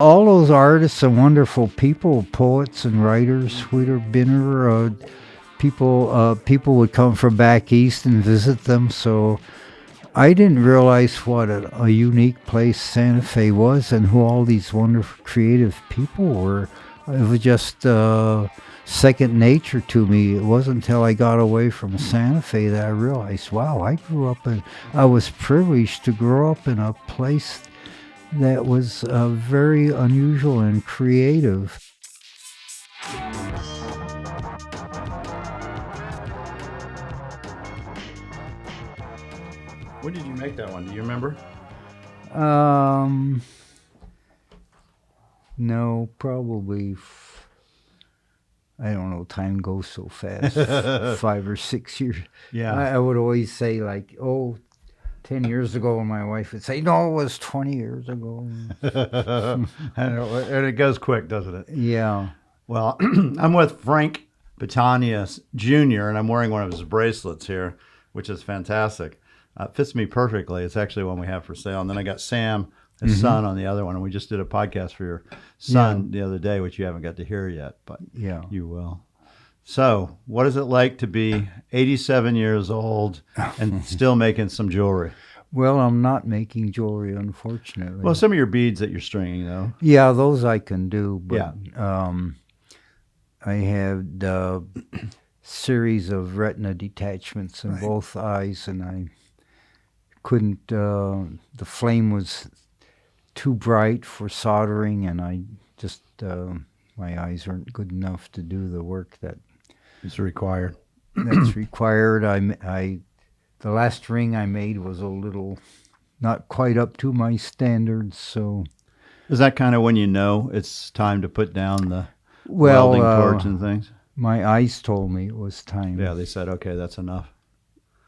all those artists and wonderful people, poets and writers, would have been people would come from back east and visit them. So I didn't realize what a unique place Santa Fe was and who all these wonderful creative people were. It was just second nature to me. It wasn't until I got away from Santa Fe that I realized, wow, I was privileged to grow up in a place that was very unusual and creative. When did you make that one? Do you remember? No, probably. I don't know. Time goes so fast. 5 or 6 years. Yeah. I would always say 10 years ago, and my wife would say, no, it was 20 years ago. And it goes quick, doesn't it? Yeah. Well, I'm with Frank Patania Jr., and I'm wearing one of his bracelets here, which is fantastic. It fits me perfectly. It's actually one we have for sale. And then I got Sam, his son, on the other one. And we just did a podcast for your son the other day, which you haven't got to hear yet, but you will. So what is it like to be 87 years old and still making some jewelry? Well, I'm not making jewelry, unfortunately. Well, some of your beads that you're stringing, though. Yeah, those I can do. But I had a series of retina detachments in both eyes, and I couldn't, the flame was too bright for soldering, and I just, my eyes weren't good enough to do the work It's required. that's required. The last ring I made was a little, not quite up to my standards, so. Is that kind of when you know it's time to put down the welding torch and things? My eyes told me it was time. Yeah, they said, okay, that's enough.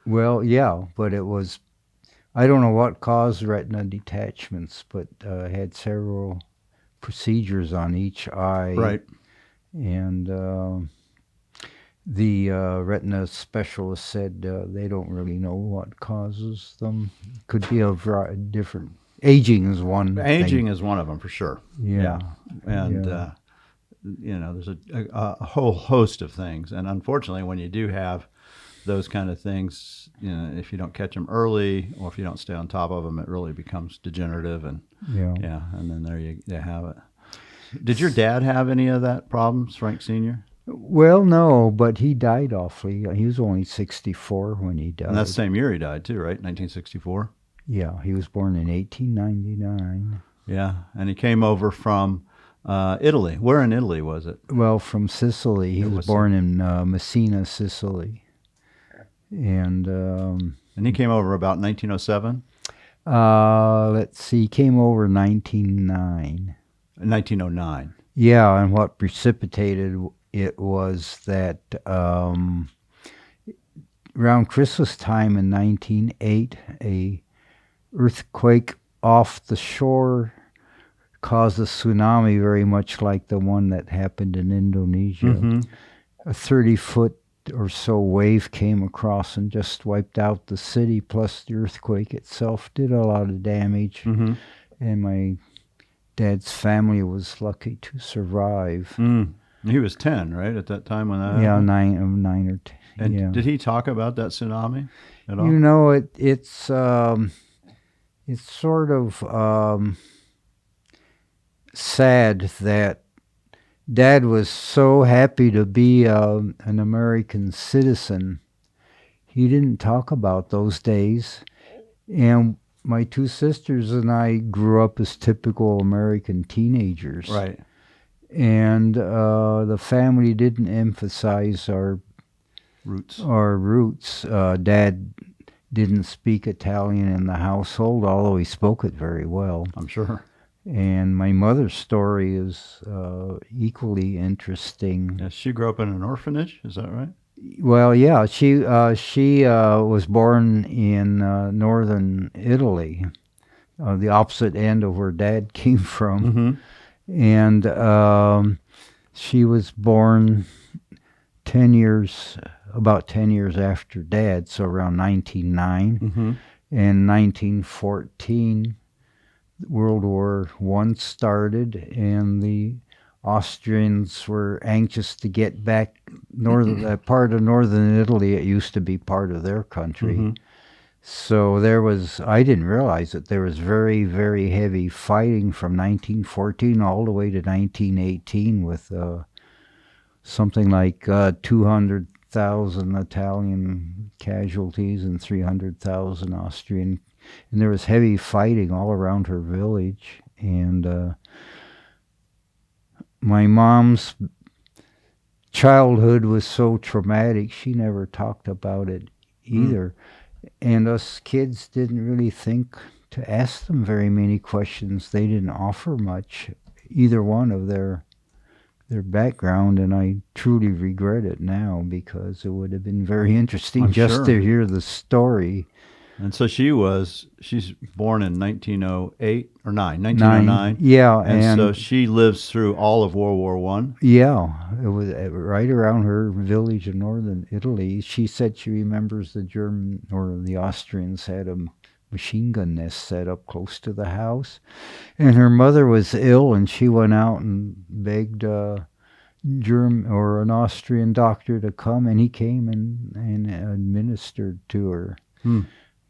Well, yeah, but it was, I don't know what caused retina detachments, but I had several procedures on each eye. Right. And the retina specialist said they don't really know what causes them. Could be a variety different. Aging is one. Aging thing. Is one of them for sure. Yeah. And there's a whole host of things, and unfortunately, when you do have those kind of things, if you don't catch them early or if you don't stay on top of them, it really becomes degenerative, and and then there you have it. Did your dad have any of that problems, Frank Sr.? Well, no, but he died awfully. He was only 64 when he died. And that's the same year he died too, right? 1964? Yeah, he was born in 1899. Yeah, and he came over from Italy. Where in Italy was it? Well, from Sicily. He was born in Messina, Sicily. And he came over about 1907? Let's see, he came over 1909. 1909. Yeah, and what precipitated it was that around Christmas time in 1908, a earthquake off the shore caused a tsunami very much like the one that happened in Indonesia. Mm-hmm. A 30-foot or so wave came across and just wiped out the city, plus the earthquake itself did a lot of damage. Mm-hmm. And my dad's family was lucky to survive. He was 10, right, at that time when that happened? Yeah, nine or 10. And did he talk about that tsunami at all? You know, it's sort of sad that Dad was so happy to be an American citizen. He didn't talk about those days. And my two sisters and I grew up as typical American teenagers. Right. And the family didn't emphasize our roots. Dad didn't speak Italian in the household, although he spoke it very well. I'm sure. And my mother's story is equally interesting. Yeah, she grew up in an orphanage, is that right? Well, yeah, she was born in northern Italy, the opposite end of where Dad came from. Mm-hmm. And she was born about 10 years after Dad, so around 1909. Mm-hmm. In 1914, World War I started, and the Austrians were anxious to get back that part of northern Italy. It used to be part of their country. Mm-hmm. So I didn't realize that there was very, very heavy fighting from 1914 all the way to 1918 with something like 200,000 Italian casualties and 300,000 Austrian. And there was heavy fighting all around her village. And my mom's childhood was so traumatic, she never talked about it either. And us kids didn't really think to ask them very many questions. They didn't offer much, either one of their background, and I truly regret it now because it would have been very interesting to hear the story. And so she's born in 1908 or 1909. Yeah. And so she lives through all of World War I? Yeah. It was right around her village in northern Italy. She said she remembers the German or the Austrians had a machine gun nest set up close to the house. And her mother was ill, and she went out and begged German or an Austrian doctor to come, and he came and administered to her.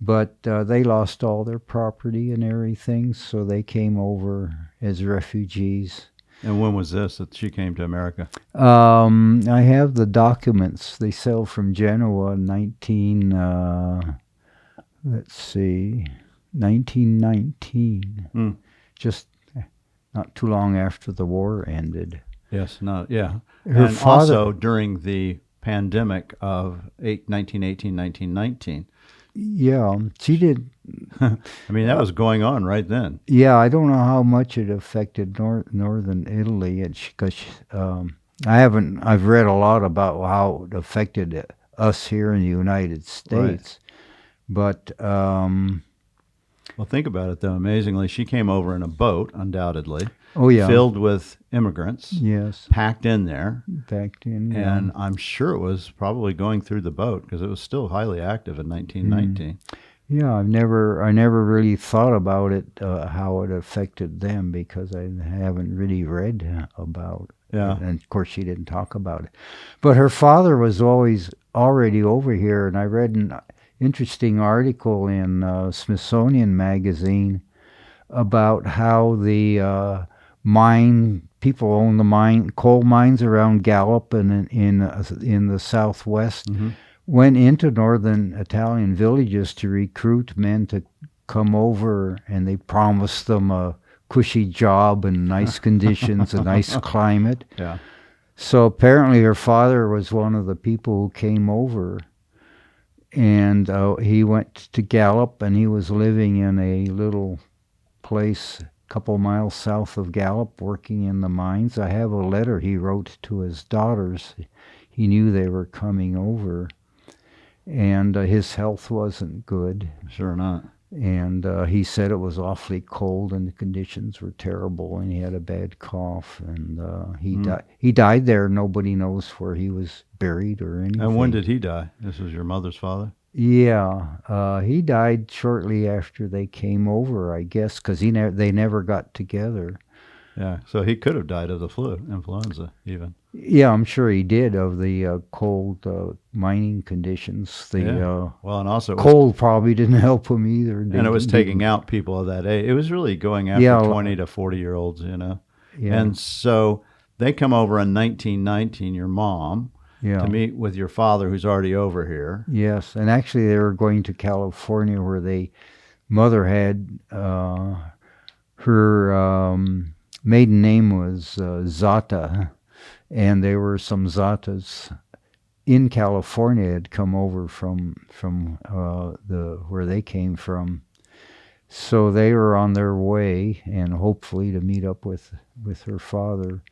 But they lost all their property and everything, so they came over as refugees. And when was this that she came to America? I have the documents. They sailed from Genoa in 1919. Just not too long after the war ended. Yes, yeah. Her and father, also during the pandemic of 1918, 1919. Yeah, she did. I mean, that was going on right then. Yeah, I don't know how much it affected northern Italy, because I've read a lot about how it affected us here in the United States. Right. But well, think about it though. Amazingly, she came over in a boat, undoubtedly. Oh yeah, filled with immigrants. Yes, packed in there. Yeah. And I'm sure it was probably going through the boat because it was still highly active in 1919. Yeah, I never really thought about it, how it affected them, because I haven't really read about it. And of course she didn't talk about it. But her father was already over here, and I read an interesting article in Smithsonian Magazine about how the people own the coal mines around Gallup and in the Southwest. Went into northern Italian villages to recruit men to come over, and they promised them a cushy job and nice conditions, a nice climate. Yeah. So apparently her father was one of the people who came over, and he went to Gallup, and he was living in a little place a couple miles south of Gallup, working in the mines. I have a letter he wrote to his daughters. He knew they were coming over. And his health wasn't good. Sure not. And he said it was awfully cold and the conditions were terrible, and he had a bad cough. And he died there. Nobody knows where he was buried or anything. And when did he die? This was your mother's father? Yeah. He died shortly after they came over, I guess, because they never got together. Yeah, so he could have died of the influenza even. Yeah, I'm sure he did, of the cold mining conditions. Well, and also cold probably didn't help him either. And it was taking out people of that age. It was really going after 20 to 40-year-olds, Yeah. And so they come over in 1919, your mom, to meet with your father, who's already over here. Yes, and actually they were going to California, where mother had her maiden name was Zata, and there were some Zatas in California had come over from where they came from. So they were on their way, and hopefully to meet up with her father.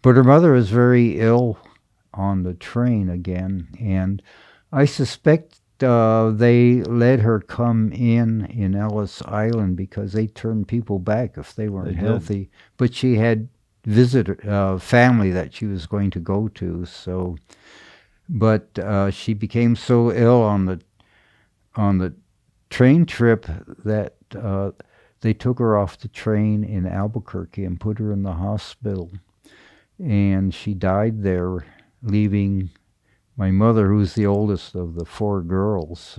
But her mother was very ill on the train again, and I suspect they let her come in Ellis Island because they turned people back if they weren't healthy. But she had family that she was going to go to. So, but she became so ill on the train trip that they took her off the train in Albuquerque and put her in the hospital. And she died there, leaving my mother, who's the oldest of the 4 girls,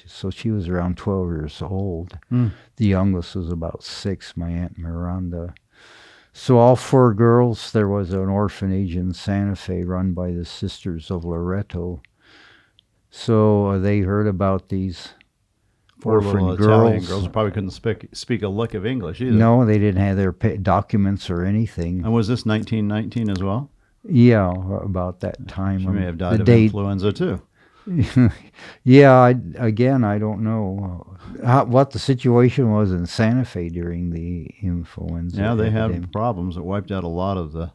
so she was around 12 years old. The youngest was about 6, my Aunt Miranda. So all 4 girls, there was an orphanage in Santa Fe run by the Sisters of Loreto. So they heard about these 4 little orphan Italian girls. girls who probably couldn't speak a lick of English either. No, they didn't have their documents or anything. And was this 1919 as well? Yeah, about that time. She may have died the of date. influenza too. Yeah, I don't know what the situation was in Santa Fe during the influenza. Yeah, they epidemic. had problems. It wiped out a lot of the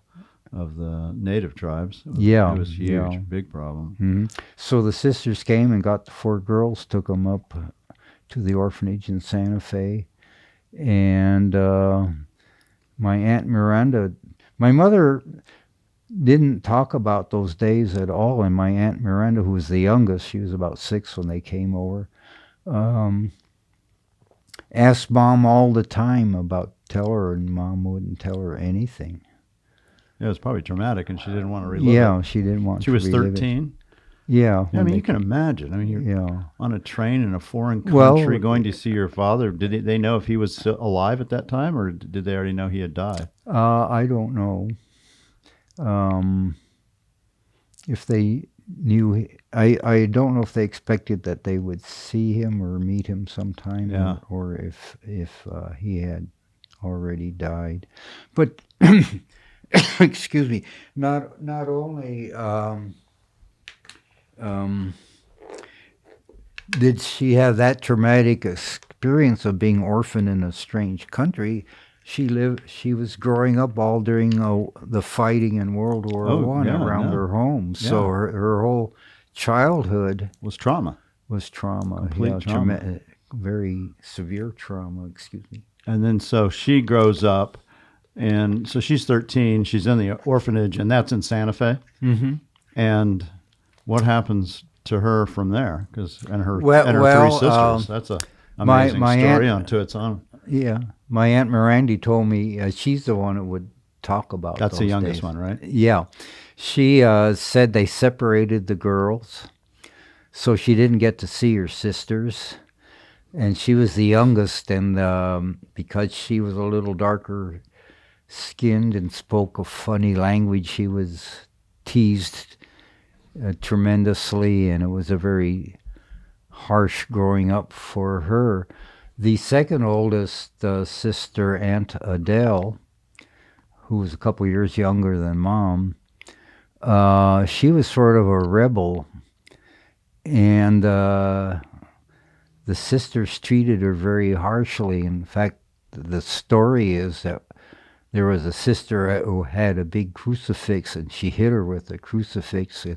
native tribes. It was huge, yeah. big problem. Mm-hmm. So the sisters came and got the 4 girls, took them up to the orphanage in Santa Fe, and my Aunt Miranda, my mother didn't talk about those days at all, and my Aunt Miranda, who was the youngest, she was about 6 when they came over, asked Mom all the time about tell her, and Mom wouldn't tell her anything. Yeah, it was probably traumatic, and she didn't want to relive it. Yeah, she didn't want She to was relive 13? it. Yeah. I mean, you can imagine. I mean, you're on a train in a foreign country going to see your father. Did they know if he was still alive at that time, or did they already know he had died? I don't know. If they knew, I don't know if they expected that they would see him or meet him sometime, or if he had already died. But excuse me, not only did she have that traumatic experience of being orphaned in a strange country, she was growing up all during the fighting in World War I around her home. So her whole childhood was trauma. Complete trauma. Very severe trauma, excuse me. And then so she grows up, and so she's 13. She's in the orphanage, and that's in Santa Fe. Mm-hmm. And what happens to her from there? And her 3 sisters. That's a amazing story unto its own. Yeah, my Aunt Miranda told me she's the one that would talk about. That's the youngest days. one, right? Yeah, she said they separated the girls, so she didn't get to see her sisters, and she was the youngest, and because she was a little darker skinned and spoke a funny language, she was teased tremendously, and it was a very harsh growing up for her. The second oldest sister, Aunt Adele, who was a couple years younger than Mom, she was sort of a rebel, and the sisters treated her very harshly. In fact, the story is that there was a sister who had a big crucifix, and she hit her with a crucifix,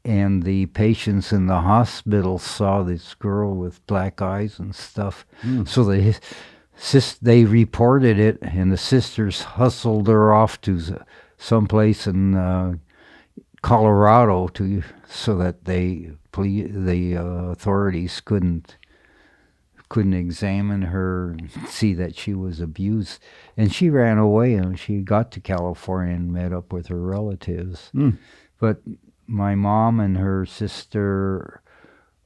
and the patients in the hospital saw this girl with black eyes and stuff. So they reported it, and the sisters hustled her off to someplace in Colorado so that the authorities couldn't examine her and see that she was abused. And she ran away, and she got to California and met up with her relatives. But my mom and her sister,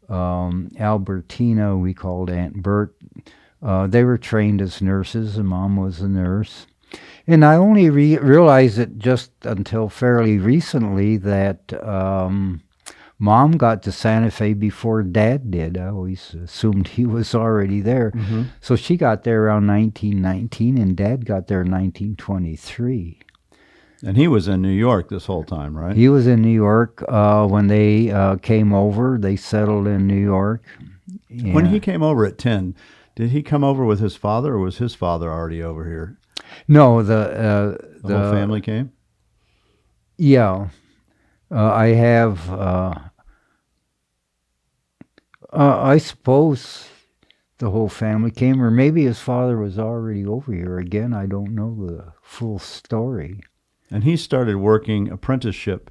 Albertina, we called Aunt Bert, they were trained as nurses, and Mom was a nurse. And I only realized it just until fairly recently that Mom got to Santa Fe before Dad did. I always assumed he was already there. Mm-hmm. So she got there around 1919, and Dad got there in 1923. And he was in New York this whole time, right? He was in New York. When they came over, they settled in New York. Yeah. When he came over at 10, did he come over with his father, or was his father already over here? No, the whole family came? Yeah. I have, I suppose the whole family came, or maybe his father was already over here. Again, I don't know the full story. And he started working apprenticeship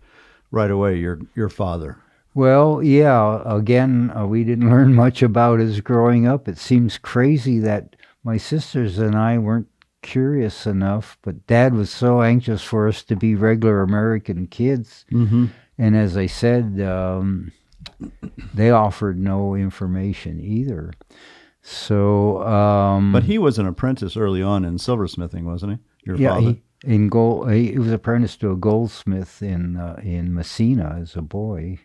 right away, your father. Well, yeah. Again, we didn't learn much about his growing up. It seems crazy that my sisters and I weren't curious enough, but Dad was so anxious for us to be regular American kids. Mm-hmm. And as I said, they offered no information either. So, But he was an apprentice early on in silversmithing, wasn't he? Your father? He was apprenticed to a goldsmith in Messina as a boy.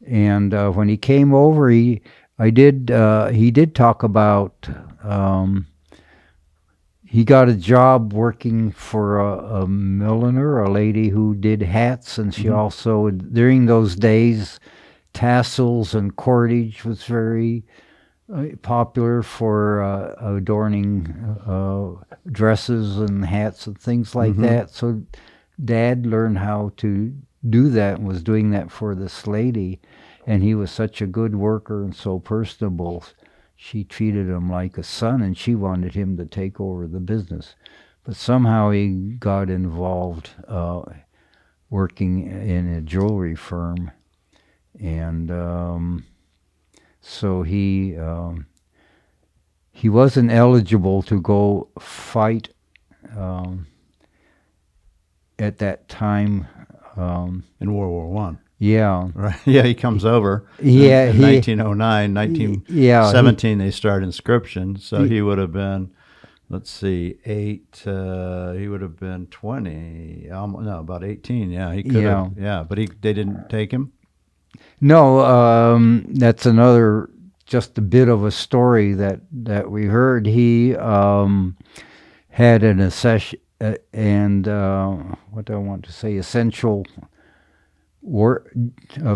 And when he came over, he did talk about he got a job working for a milliner, a lady who did hats, and she also, during those days, tassels and cordage was very popular for adorning dresses and hats and things like that. So Dad learned how to do that and was doing that for this lady. And he was such a good worker and so personable. She treated him like a son, and she wanted him to take over the business. But somehow he got involved working in a jewelry firm. And so he wasn't eligible to go fight at that time. In World War One. Yeah. Right. Yeah, he comes over. Yeah, in 1909, 1917, they start inscription. So he would have been, let's see, 8. He would have been 20. No, about 18. Yeah, he could have. Yeah, but they didn't take him. No, that's another, just a bit of a story that we heard. He had an essential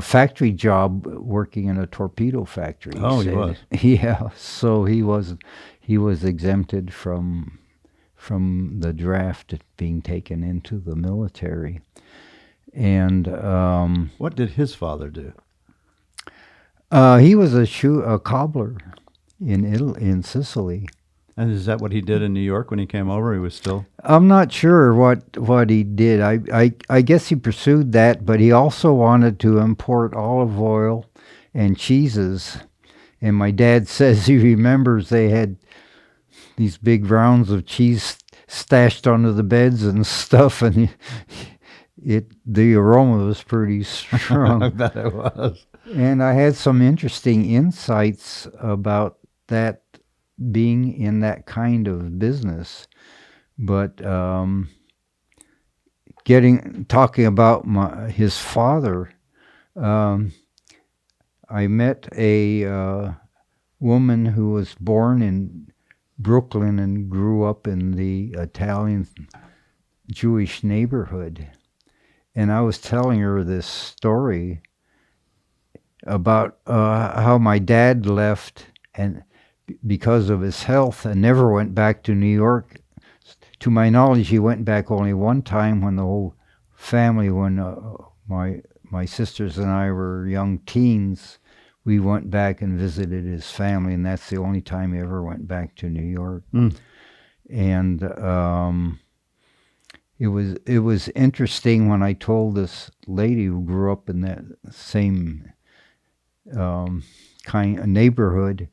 factory job working in a torpedo factory. Oh, he was. Yeah, so he was exempted from the draft being taken into the military. And what did his father do? He was a cobbler in Sicily. And is that what he did in New York when he came over? He was still... I'm not sure what he did. I guess he pursued that, but he also wanted to import olive oil and cheeses. And my dad says he remembers they had these big rounds of cheese stashed under the beds and stuff, and the aroma was pretty strong. I bet it was. And I had some interesting insights about that being in that kind of business. But talking about his father, I met a woman who was born in Brooklyn and grew up in the Italian Jewish neighborhood. And I was telling her this story about how my dad left and because of his health and never went back to New York. To my knowledge, he went back only one time when the whole family, when my sisters and I were young teens, we went back and visited his family, and that's the only time he ever went back to New York. And it was interesting when I told this lady who grew up in that same kind of neighborhood.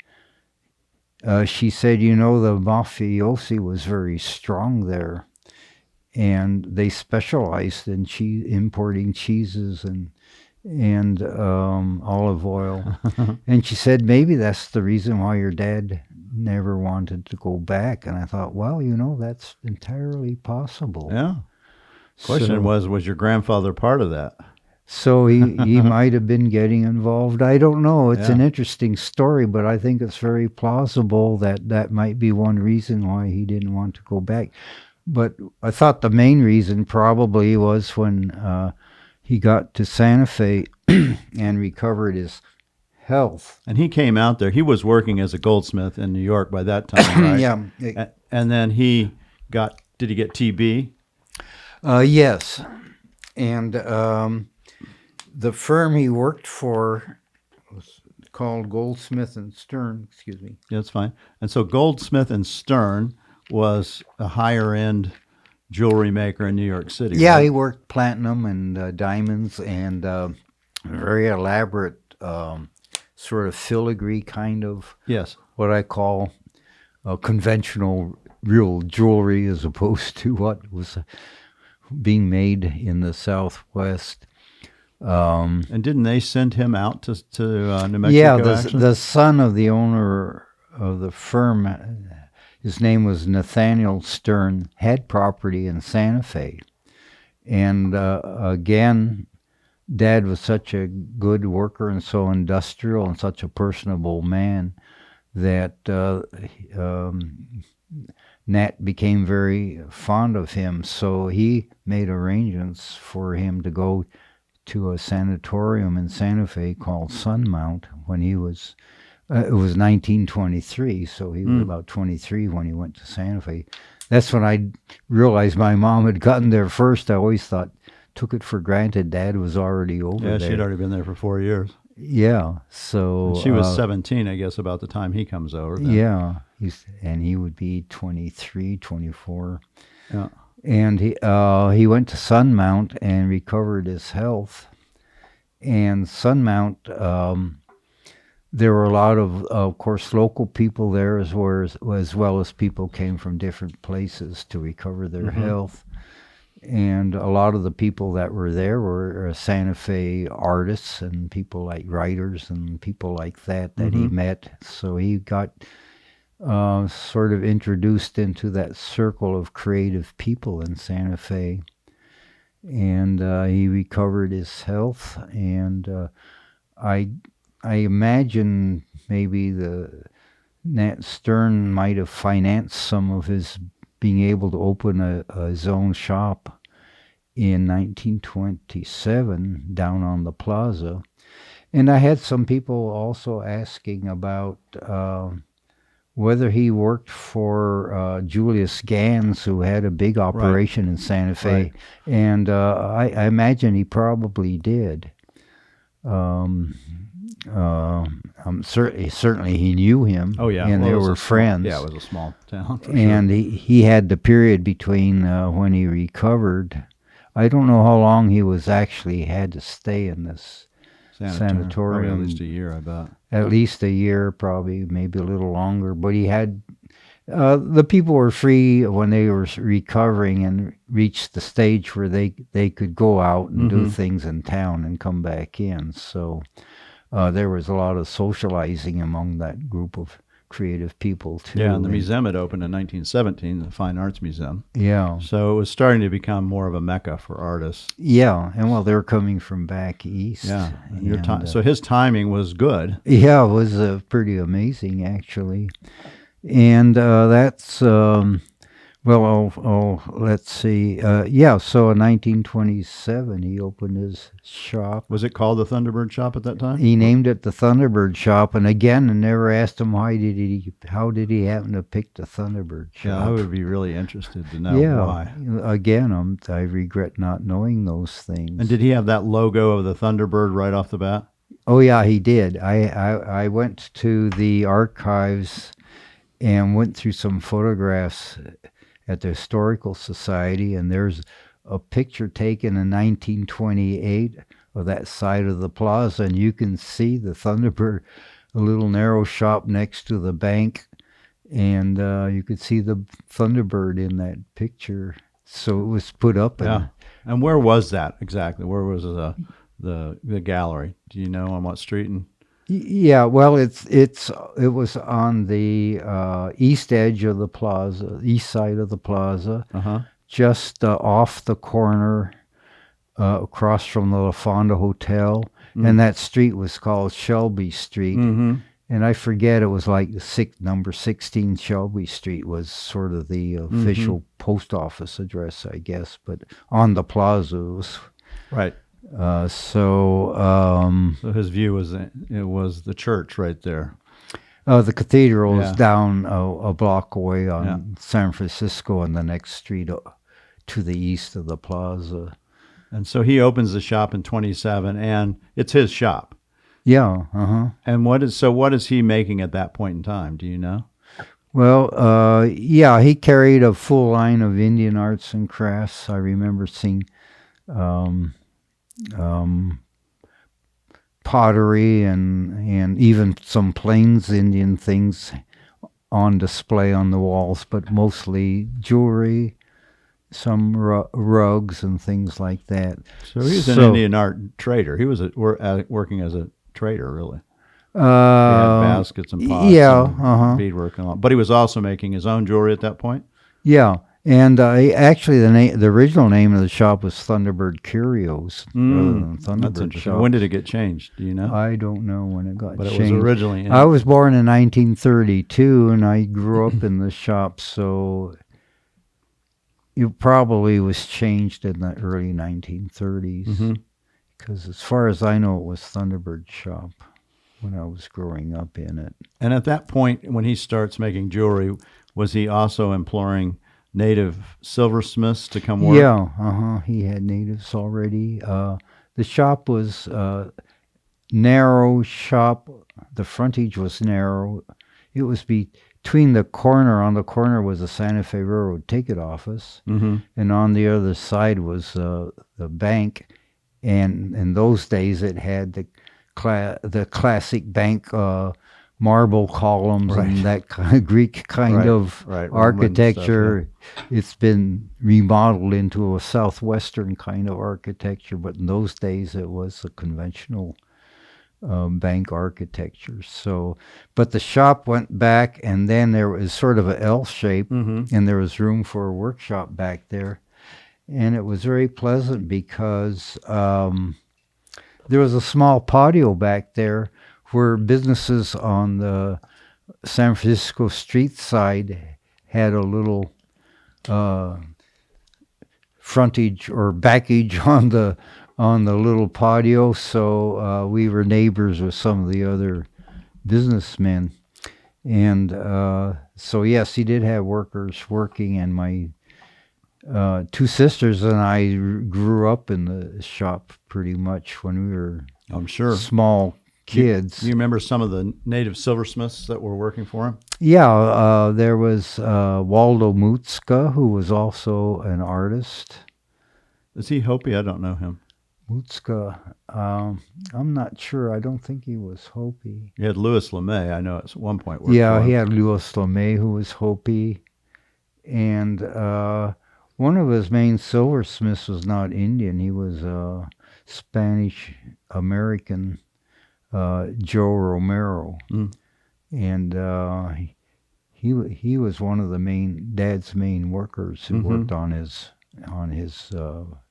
She said, the mafiosi was very strong there, and they specialized in importing cheeses and olive oil. And she said, maybe that's the reason why your dad never wanted to go back. And I thought, well, that's entirely possible. Yeah. Question was your grandfather part of that? So he might have been getting involved. I don't know. It's an interesting story, but I think it's very plausible that might be one reason why he didn't want to go back. But I thought the main reason probably was when he got to Santa Fe and recovered his health. And he came out there. He was working as a goldsmith in New York by that time, right? Yeah. And then did he get TB? Yes. And the firm he worked for was called Goldsmith and Stern. Excuse me. Yeah, that's fine. And so Goldsmith and Stern was a higher-end jewelry maker in New York City. Yeah, right? he worked platinum and diamonds and very elaborate sort of filigree kind of, yes, what I call conventional real jewelry as opposed to what was being made in the Southwest. And didn't they send him out to New Mexico? Yeah, actually? the son of the owner of the firm, his name was Nathaniel Stern, had property in Santa Fe. And again, Dad was such a good worker and so industrial and such a personable man that Nat became very fond of him. So he made arrangements for him to go to a sanatorium in Santa Fe called Sunmount when he was, it was 1923, so he was about 23 when he went to Santa Fe. That's when I realized my mom had gotten there first. I always took it for granted Dad was already over there. Yeah, she'd already been there for 4 years. Yeah, so... And she was 17, I guess, about the time he comes over. Then. Yeah, and he would be 23, 24. Yeah. And he went to Sunmount and recovered his health. And Sunmount, there were a lot of course, local people there as well as people came from different places to recover their health. And a lot of the people that were there were Santa Fe artists and people like writers and people like that he met. So he got sort of introduced into that circle of creative people in Santa Fe. And he recovered his health. And I imagine maybe Nat Stern might have financed some of his being able to open his own shop in 1927 down on the plaza. And I had some people also asking about whether he worked for Julius Gans, who had a big operation in Santa Fe. Right. And I imagine he probably did. Certainly he knew him. Oh, yeah. And they were friends. Yeah, it was a small town. And he had the period between when he recovered. I don't know how long he was actually had to stay in this sanatorium. Probably at least a year, I bet. At least a year, probably, maybe a little longer. But he had, the people were free when they were recovering and reached the stage where they could go out and do things in town and come back in. So there was a lot of socializing among that group of creative people, too. Yeah, and the museum had opened in 1917, the Fine Arts Museum. Yeah. So it was starting to become more of a mecca for artists. Yeah, and well, they're coming from back east. Yeah, so his timing was good. Yeah, it was pretty amazing, actually. And that's, let's see. So in 1927, he opened his shop. Was it called the Thunderbird Shop at that time? He named it the Thunderbird Shop, and again, I never asked him how did he happen to pick the Thunderbird Shop. Yeah, I would be really interested to know why. Again, I regret not knowing those things. And did he have that logo of the Thunderbird right off the bat? Oh yeah, he did. I went to the archives and went through some photographs at the Historical Society, and there's a picture taken in 1928 of that side of the plaza, and you can see the Thunderbird, a little narrow shop next to the bank, and you could see the Thunderbird in that picture. So it was put up. And where was that exactly? Where was the gallery? Do you know on what street? Yeah, well, it was on the east edge of the plaza, east side of the plaza, just off the corner, across from the La Fonda Hotel, and that street was called Shelby Street. And I forget, it was like number 16 Shelby Street was sort of the official post office address, I guess. But on the plaza, it was right. So his view was the church right there. The cathedral is down a block away on San Francisco, and the next street to the east of the plaza. And so he opens the shop in 27, and it's his shop. Yeah. And what is he making at that point in time? Do you know? Well, he carried a full line of Indian arts and crafts. I remember seeing pottery and even some Plains Indian things on display on the walls, but mostly jewelry, some rugs and things like that. So he was an Indian art trader. He was working as a trader, really. He had baskets and pots, and beadwork and all. But he was also making his own jewelry at that point. Yeah, and actually, the original name of the shop was Thunderbird Curios rather than Thunderbird Shop. When did it get changed? Do you know? I don't know when it got changed. But it was originally. I was born in 1932, and I grew up in the shop, so it probably was changed in the early 1930s. Because as far as I know, it was Thunderbird Shop when I was growing up in it. And at that point, when he starts making jewelry, was he also imploring native silversmiths to come work? Yeah, he had natives already. The shop was narrow shop. The frontage was narrow. It was between the corner. On the corner was the Santa Fe Railroad ticket office, and on the other side was the bank. And in those days, it had the classic bank marble columns and that kind of Greek kind of architecture. It's been remodeled into a southwestern kind of architecture, but in those days it was a conventional bank architecture. So, but the shop went back, and then there was sort of an L shape, and there was room for a workshop back there, and it was very pleasant because there was a small patio back there where businesses on the San Francisco street side had a little frontage or backage on the little patio. So we were neighbors with some of the other businessmen. And so, yes, he did have workers working, and my two sisters and I grew up in the shop pretty much when we were small kids. You remember some of the native silversmiths that were working for him? Yeah, there was Waldo Mutzka, who was also an artist. Is he Hopi? I don't know him. Mutzka, I'm not sure. I don't think he was Hopi. You had Louis LeMay, I know at one point. He had Louis LeMay, who was Hopi. And one of his main silversmiths was not Indian. He was Spanish-American, Joe Romero. And he was one of the Dad's main workers who worked on his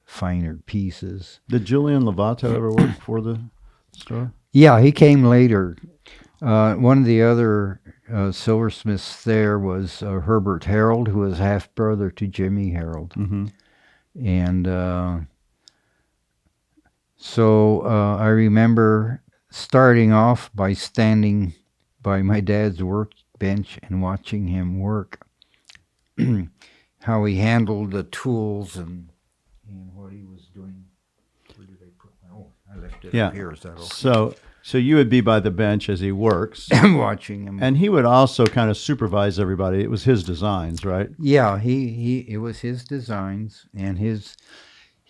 finer pieces. Did Julian Lovato ever work for the store? Yeah, he came later. One of the other silversmiths there was Herbert Harold, who was half brother to Jimmy Harold. And so I remember starting off by standing by my dad's workbench and watching him work, how he handled the tools and what he was doing. Where did I put my... Oh, I left it up here. Is that okay? So you would be by the bench as he works. Watching him. And he would also kind of supervise everybody. It was his designs, right? Yeah, it was his designs, and he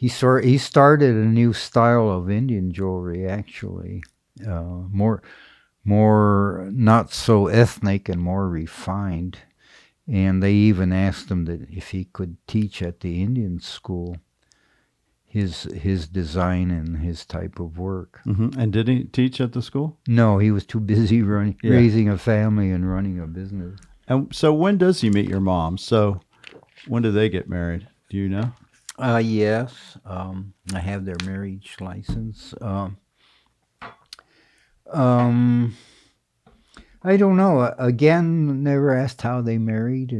started a new style of Indian jewelry, actually. More not so ethnic and more refined. And they even asked him that if he could teach at the Indian school his design and his type of work. And did he teach at the school? No, he was too busy raising a family and running a business. And so when does he meet your mom? So when do they get married? Do you know? Yes. I have their marriage license. I don't know. Again, never asked how they married,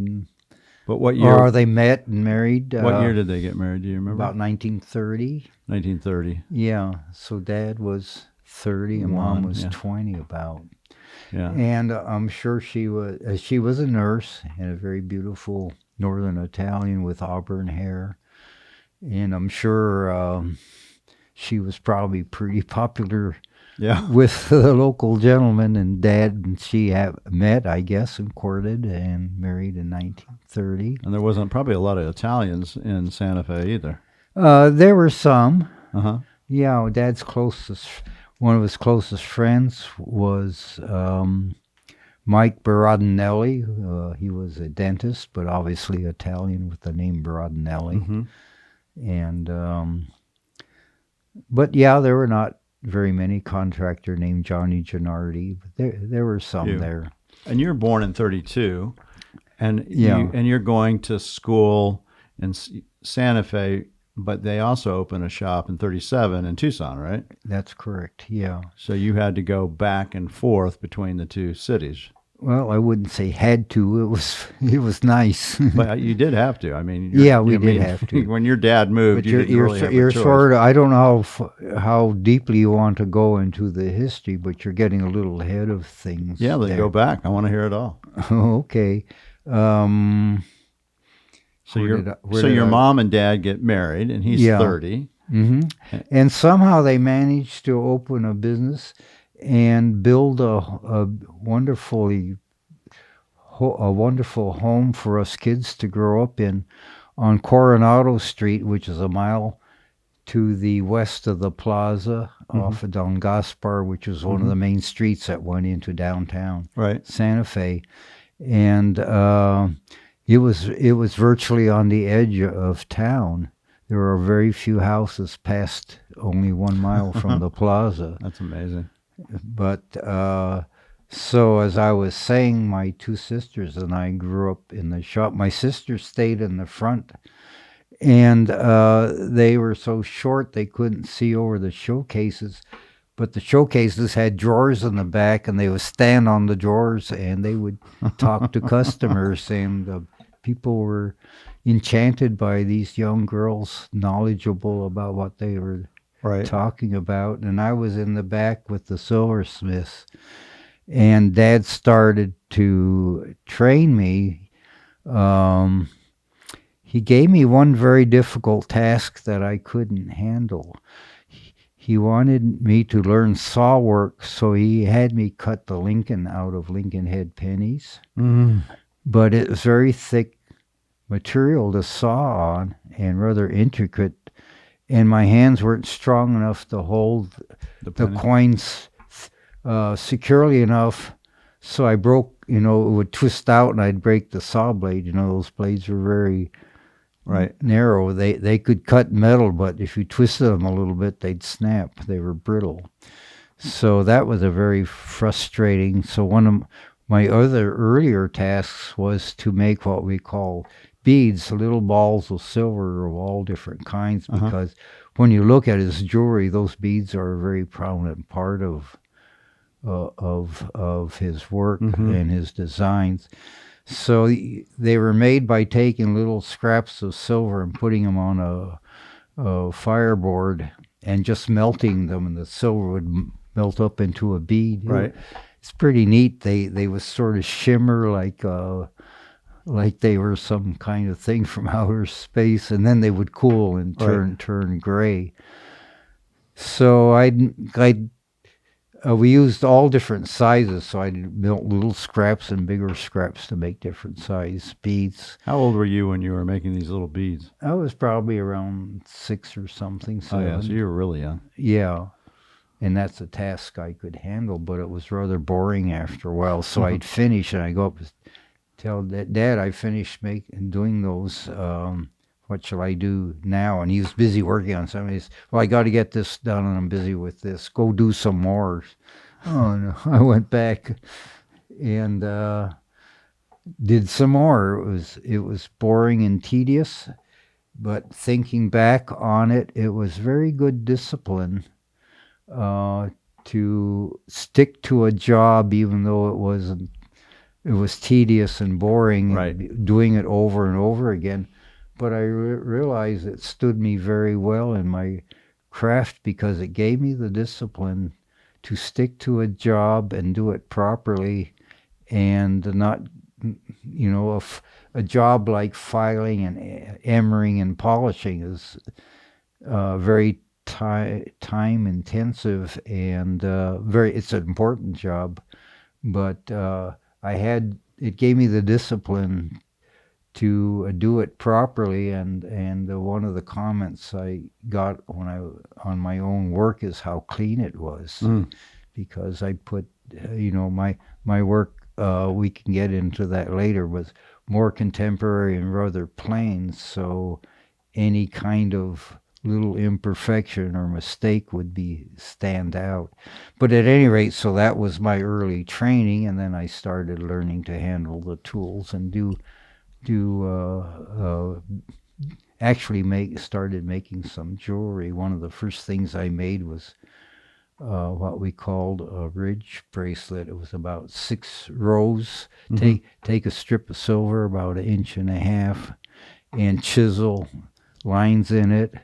but what year? Or they met and married. What year did they get married? Do you remember? About 1930. 1930. Yeah. So Dad was 30 and Mom was 20 about. Yeah. And I'm sure she was a nurse and a very beautiful Northern Italian with auburn hair. And I'm sure she was probably pretty popular with the local gentleman, and Dad and she have met, I guess, and courted and married in 1930. And there wasn't probably a lot of Italians in Santa Fe either. There were some. Yeah, Dad's one of his closest friends was Mike Berardinelli. He was a dentist, but obviously Italian with the name Berardinelli. Mm-hmm. And but yeah, there were not very many contractor named Johnny Gennardi, but there were some You. there. And you're born in 32, and Yeah. you're going to school in Santa Fe, but they also opened a shop in 37 in Tucson, right? That's correct. Yeah. So you had to go back and forth between the two cities. Well, I wouldn't say had to. It was nice. But you did have to. I mean, Yeah, we did have to. When your dad moved, But you didn't really have a choice. sort of. I don't know how deeply you want to go into the history, but you're getting a little ahead of things. Yeah, let's there. go back. I want to hear it all. Okay. So where your did I- mom and dad get married, and he's Yeah. 30. hmm And somehow they managed to open a business and build a wonderful home for us kids to grow up in on Coronado Street, which is a mile to the west of the plaza, off of Don Gaspar, which is one of the main streets that went into downtown Right. Santa Fe. And it was virtually on the edge of town. There are very few houses past only 1 mile from the plaza. That's amazing. But so as I was saying, my two sisters and I grew up in the shop. My sister stayed in the front, and they were so short they couldn't see over the showcases. But the showcases had drawers in the back, and they would stand on the drawers, and they would talk to customers, and people were enchanted by these young girls, knowledgeable about what they were Right. talking about. And I was in the back with the silversmiths, and Dad started to train me. He gave me one very difficult task that I couldn't handle. He wanted me to learn saw work, so he had me cut the Lincoln out of Lincoln head pennies. Mm. But it was very thick material to saw on and rather intricate, and my hands weren't strong enough to hold the penny. coins securely enough. So I broke, it would twist out and I'd break the saw blade. Those blades were very Right. narrow. They could cut metal, but if you twisted them a little bit, they'd snap. They were brittle. So that was a very frustrating. So one of my other earlier tasks was to make what we call beads, little balls of silver of all different kinds, because when you look at his jewelry, those beads are a very prominent part of his work and his designs. So they were made by taking little scraps of silver and putting them on a fireboard and just melting them, and the silver would melt up into a bead. Right. It's pretty neat. They would sort of shimmer like they were some kind of thing from outer space, and then they would cool and turn gray. So we used all different sizes, so I built little scraps and bigger scraps to make different size beads. How old were you when you were making these little beads? I was probably around 6 or something. Oh, yeah. 7. So you were really young. Yeah. And that's a task I could handle, but it was rather boring after a while. So I'd finish, and I go up and tell Dad, I finished doing those. What shall I do now? And he was busy working on something. He said, well, I got to get this done, and I'm busy with this. Go do some more. Oh, no. I went back and did some more. It was boring and tedious, but thinking back on it, it was very good discipline to stick to a job, even though it was tedious and boring, Right. and doing it over and over again. But I realized it stood me very well in my craft, because it gave me the discipline to stick to a job and do it properly, and not, a job like filing and hammering and polishing is very time intensive, and it's an important job, but it gave me the discipline to do it properly, and one of the comments I got on my own work is how clean it was, because I put my work we can get into that later, was more contemporary and rather plain. So any kind of little imperfection or mistake would be stand out. But at any rate, so that was my early training, and then I started learning to handle the tools and started making some jewelry. One of the first things I made was what we called a ridge bracelet. It was about 6 rows. Take a strip of silver about 1.5 inches and chisel lines in it,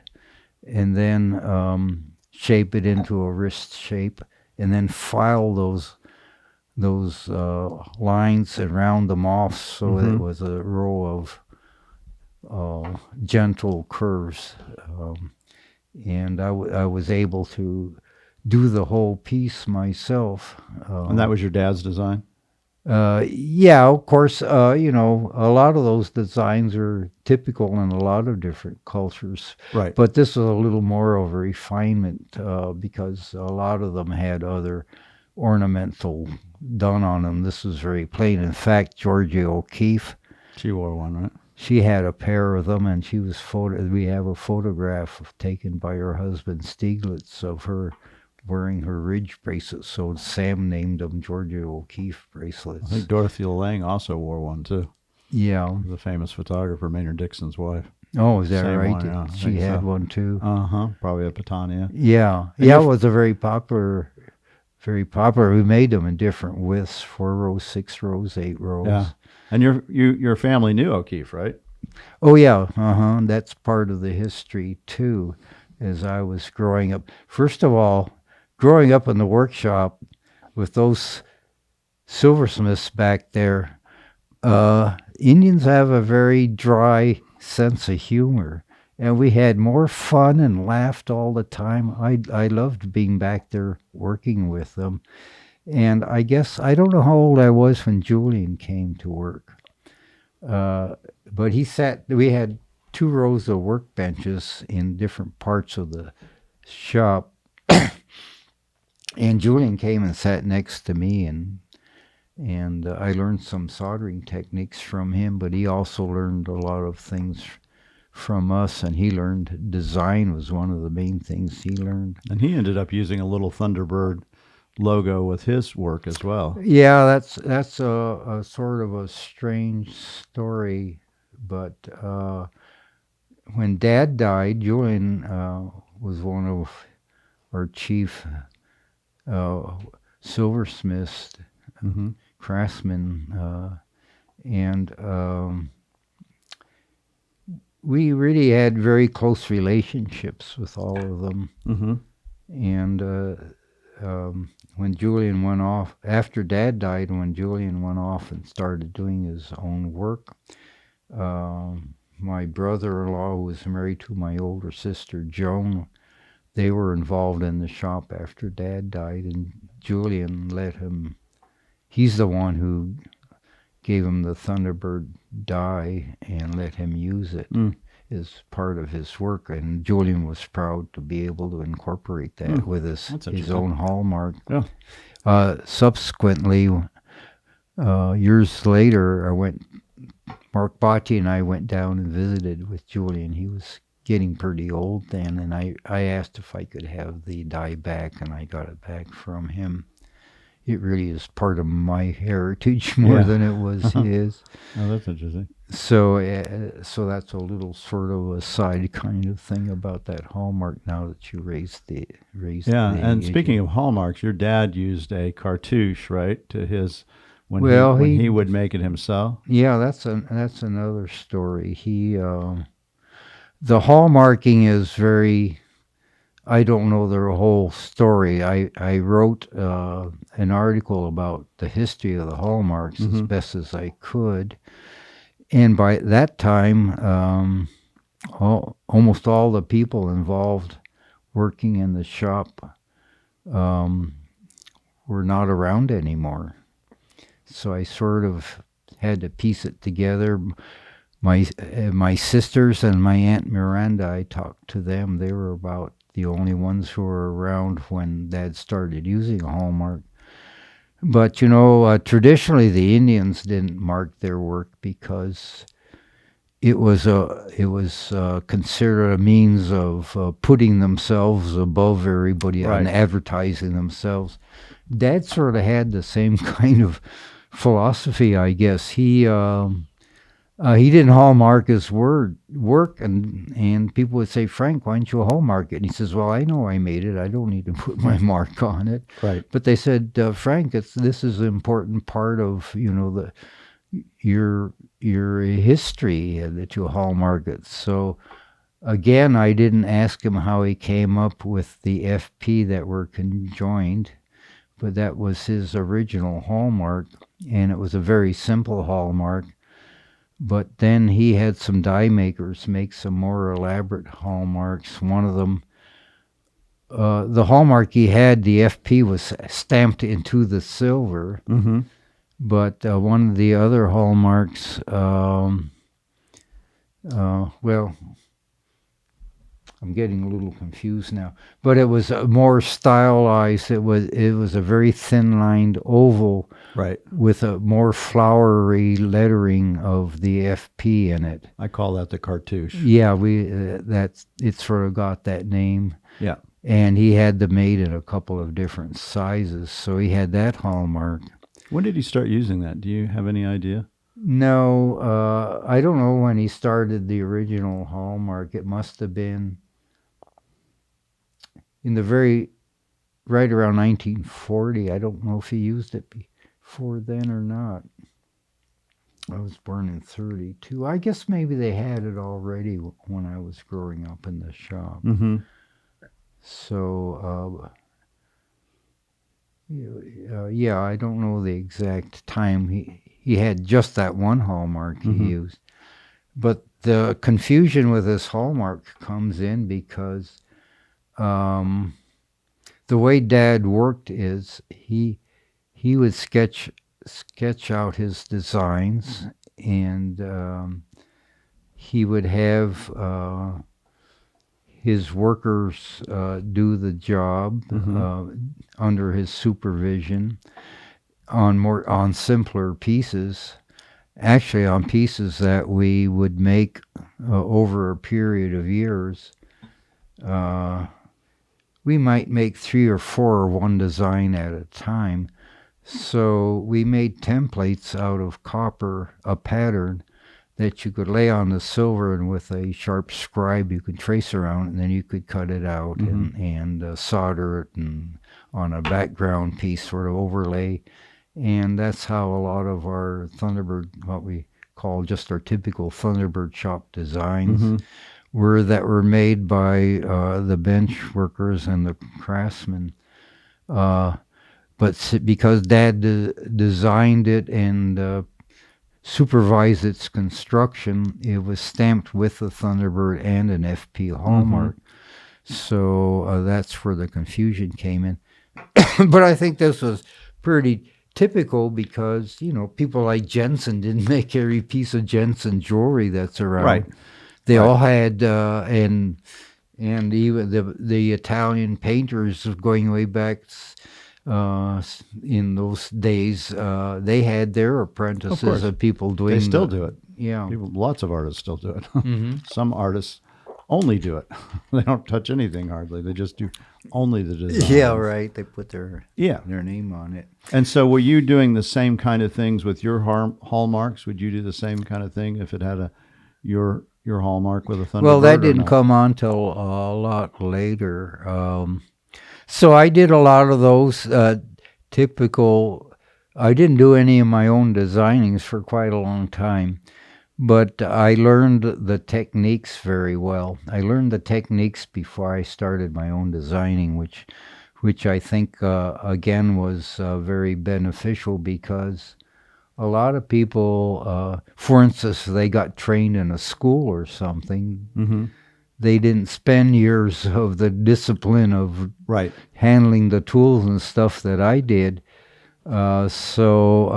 and then shape it into a wrist shape, and then file those lines and round them off so it was a row of gentle curves. And I was able to do the whole piece myself. And that was your dad's design? Yeah, of course, a lot of those designs are typical in a lot of different cultures. Right. But this was a little more of a refinement because a lot of them had other ornamental done on them. This was very plain. In fact, Julian OKeefe, She wore one, right? she had a pair of them, and we have a photograph taken by her husband Stieglitz of her wearing her ridge bracelets, so Sam named them Julian OKeefe bracelets. I think Dorothy Lang also wore one, too. Yeah. The famous photographer, Maynard Dixon's wife. Oh, is that Same right? one, yeah, I She think had so. one, too. Probably a Patania. Yeah. Yeah, it was a very popular. We made them in different widths, 4 rows, 6 rows, 8 rows. Yeah. And your family knew O'Keefe, right? Oh, yeah. That's part of the history, too, as I was growing up. First of all, growing up in the workshop with those silversmiths back there, Indians have a very dry sense of humor, and we had more fun and laughed all the time. I loved being back there working with them. And I guess, I don't know how old I was when Julian came to work. But we had 2 rows of workbenches in different parts of the shop. And Julian came and sat next to me, and I learned some soldering techniques from him, but he also learned a lot of things from us, and he learned design was one of the main things he learned. And he ended up using a little Thunderbird logo with his work as well. Yeah, that's a sort of a strange story, but when Dad died, Julian was one of our chief silversmiths, craftsmen, and we really had very close relationships with all of them. And when Julian went off, after Dad died, when Julian went off and started doing his own work, my brother-in-law, who was married to my older sister, Joan, they were involved in the shop after Dad died, and Julian he's the one who gave him the Thunderbird die and let him use it as part of his work. And Julian was proud to be able to incorporate that with his own hallmark. Yeah. Subsequently, years later, Mark Botti and I went down and visited with Julian. He was getting pretty old then, and I asked if I could have the die back, and I got it back from him. It really is part of my heritage more than it was his. Oh, that's interesting. So that's a little sort of a side kind of thing about that hallmark. Now that you raised the and speaking of hallmarks, your dad used a cartouche, right, to his when he would make it himself. Yeah, that's another story. The hallmarking is very. I don't know the whole story. I wrote an article about the history of the hallmarks as best as I could. And by that time, almost all the people involved working in the shop were not around anymore. So I sort of had to piece it together. My sisters and my Aunt Miranda, I talked to them. They were about the only ones who were around when Dad started using a hallmark. But traditionally the Indians didn't mark their work because it was considered a means of putting themselves above everybody Right. and advertising themselves. Dad sort of had the same kind of philosophy, I guess. He didn't hallmark his work, and people would say, "Frank, why don't you hallmark it?" And he says, "Well, I know I made it. I don't need to put my mark on it." Right. But they said, "Frank, this is an important part of your history that you hallmark it." So again, I didn't ask him how he came up with the FP that were conjoined, but that was his original hallmark, and it was a very simple hallmark. But then he had some die makers make some more elaborate hallmarks. One of them, the hallmark he had, the FP was stamped into the silver. Mm-hmm. But one of the other hallmarks, well, I'm getting a little confused now. But it was more stylized. It was a very thin-lined oval, Right. with a more flowery lettering of the FP in it. I call that the cartouche. Yeah, it sort of got that name. Yeah. And he had them made in a couple of different sizes, so he had that hallmark. When did he start using that? Do you have any idea? No, I don't know when he started the original hallmark. It must have been in right around 1940. I don't know if he used it before then or not. I was born in 32. I guess maybe they had it already when I was growing up in the shop. Mm-hmm. So, yeah, I don't know the exact time he had just that one hallmark he used. But the confusion with this hallmark comes in because the way Dad worked is he would sketch out his designs, and he would have his workers do the job under his supervision on simpler pieces. Actually, on pieces that we would make over a period of years. We might make 3 or 4 or one design at a time. So we made templates out of copper, a pattern that you could lay on the silver, and with a sharp scribe you could trace around, and then you could cut it out and solder it and on a background piece, sort of overlay. And that's how a lot of our Thunderbird, what we call just our typical Thunderbird Shop designs, were made by the bench workers and the craftsmen. But because Dad designed it and supervised its construction, it was stamped with the Thunderbird and an FP hallmark. So that's where the confusion came in. But I think this was pretty typical because, people like Jensen didn't make every piece of Jensen jewelry that's around. Right. They all had, and even the Italian painters going way back in those days, they had their apprentices of people doing. They still do it. Yeah. Lots of artists still do it. Some artists only do it. They don't touch anything hardly. They just do only the design. Yeah, right. They put their name on it. And so were you doing the same kind of things with your hallmarks? Would you do the same kind of thing if it had your hallmark with a Thunderbird? Well, that didn't come on till a lot later. So I did a lot of those typical. I didn't do any of my own designings for quite a long time, but I learned the techniques very well. I learned the techniques before I started my own designing, which I think, again, was very beneficial because a lot of people, for instance, they got trained in a school or something. They didn't spend years of the discipline of handling the tools and stuff that I did. I sort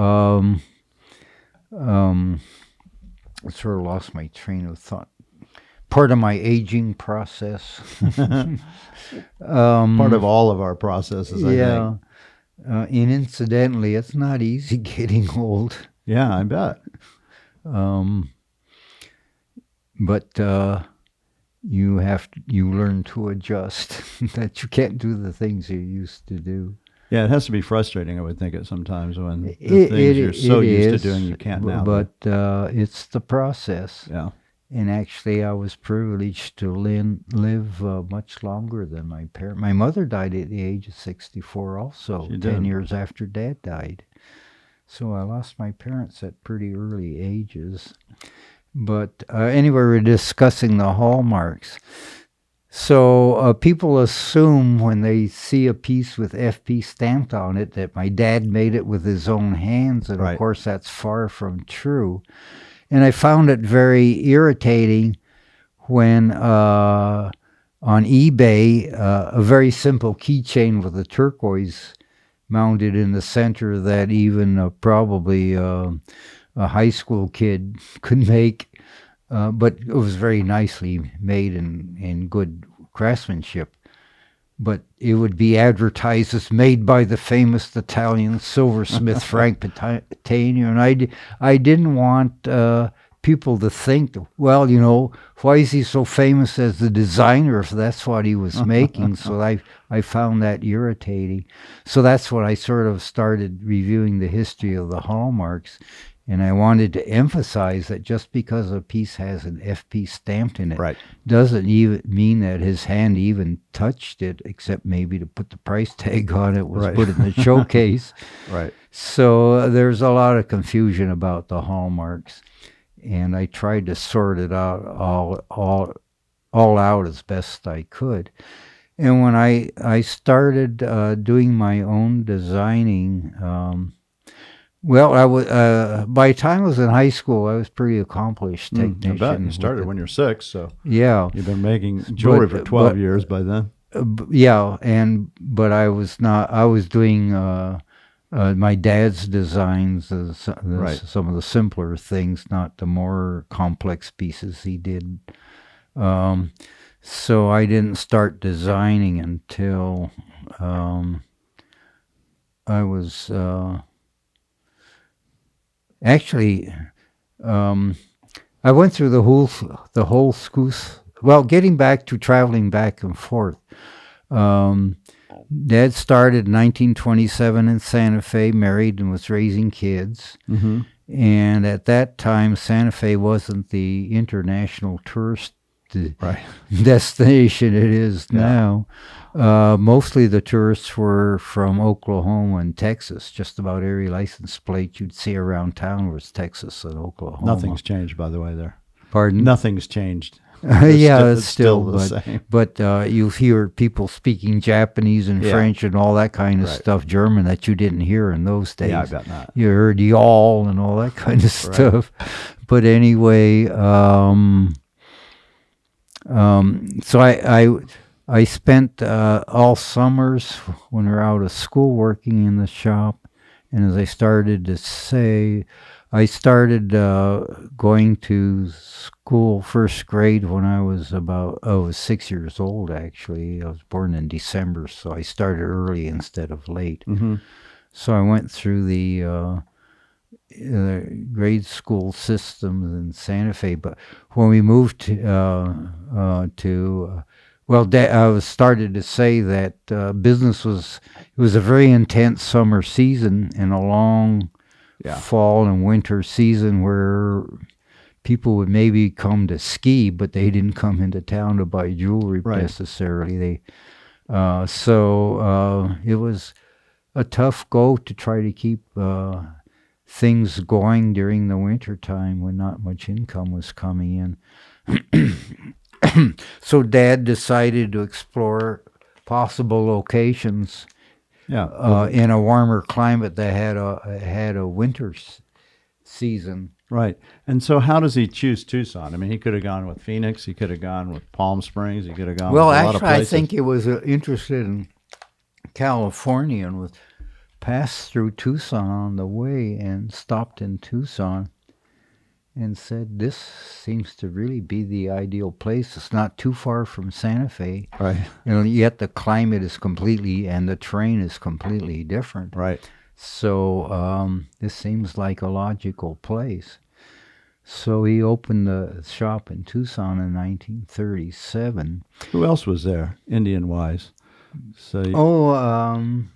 of lost my train of thought. Part of my aging process. Part of all of our processes, I think. And incidentally, it's not easy getting old. Yeah, I bet. But you learn to adjust. That you can't do the things you used to do. Yeah, it has to be frustrating, I would think, at sometimes when the things you're so used to doing you can't now. But it's the process. Yeah. And actually, I was privileged to live much longer than my parents. My mother died at the age of 64 also, 10 years after Dad died. So I lost my parents at pretty early ages. But anyway, we're discussing the hallmarks. So people assume when they see a piece with FP stamped on it that my dad made it with his own hands, and of course that's far from true. And I found it very irritating when on eBay, a very simple keychain with a turquoise mounted in the center that even probably a high school kid could make, but it was very nicely made in good craftsmanship. But it would be advertised as made by the famous Italian silversmith Frank Patania, and I didn't want people to think, well, you know, why is he so famous as the designer if that's what he was making? So I found that irritating. So that's when I sort of started reviewing the history of the hallmarks. And I wanted to emphasize that just because a piece has an FP stamped in it doesn't even mean that his hand even touched it, except maybe to put the price tag on it was put in the showcase. So there's a lot of confusion about the hallmarks, and I tried to sort it out all out as best I could. And when I started doing my own designing, well, I was by the time I was in high school, I was pretty accomplished technician. I bet you started when you're 6, so yeah, you've been making jewelry for 12 years by then. But I was not. I was doing my dad's designs, some of the simpler things, not the more complex pieces he did. So I didn't start designing until I was. Actually, I went through the whole school. Well, getting back to traveling back and forth, Dad started in 1927 in Santa Fe, married and was raising kids. And at that time, Santa Fe wasn't the international tourist destination it is now. Mostly the tourists were from Oklahoma and Texas. Just about every license plate you'd see around town was Texas and Oklahoma. Nothing's changed, by the way, there. Pardon? Nothing's changed. It's still the same. But you hear people speaking Japanese and French and all that kind of stuff, German, that you didn't hear in those days. Yeah, I bet not. You heard y'all and all that kind of stuff. But anyway, so I spent all summers when we were out of school working in the shop, and as I started to say, I started going to school first grade when I was I was 6 years old actually. I was born in December, so I started early instead of late. So I went through the grade school systems in Santa Fe, but when we moved I was started to say that business was a very intense summer season and a long fall and winter season where people would maybe come to ski, but they didn't come into town to buy jewelry necessarily. So it was a tough go to try to keep things going during the winter time when not much income was coming in. So Dad decided to explore possible locations in a warmer climate that had a winter season. Right. And so how does he choose Tucson? I mean, he could have gone with Phoenix. He could have gone with Palm Springs. He could have gone with a lot of places. I think he was interested in California and was passed through Tucson on the way and stopped in Tucson. and said, this seems to really be the ideal place. It's not too far from Santa Fe. Right. And yet the climate is completely, and the terrain is completely different. Right. So this seems like a logical place. So he opened the shop in Tucson in 1937. Who else was there, Indian-wise? So in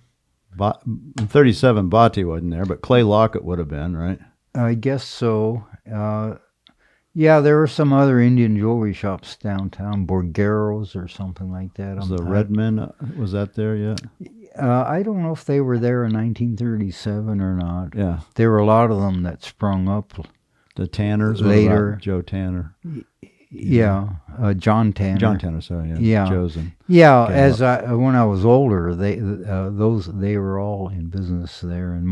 37, Botti wasn't there, but Clay Lockett would have been, right? I guess so. Yeah, there were some other Indian jewelry shops downtown, Borgero's or something like that. Was the Redmond, was that there yet? I don't know if they were there in 1937 or not. Yeah. There were a lot of them that sprung up. The Tanners? Later. Joe Tanner. Yeah, John Tanner. John Tanner, sorry. Yeah. Yeah. Chosen. Yeah, when I was older, they were all in business there, and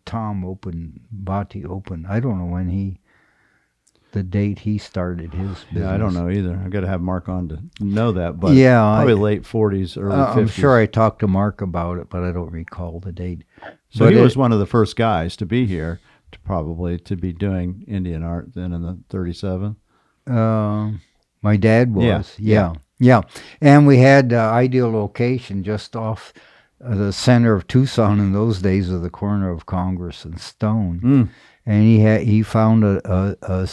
Tom Botti opened. I don't know when the date he started his business. Yeah, I don't know either. I've got to have Mark on to know that, but probably late 40s, early 50s. I'm sure I talked to Mark about it, but I don't recall the date. So he was one of the first guys to be here, to be doing Indian art then in the 37. My dad was, yeah. And we had ideal location just off the center of Tucson in those days, of the corner of Congress and Stone. And he found a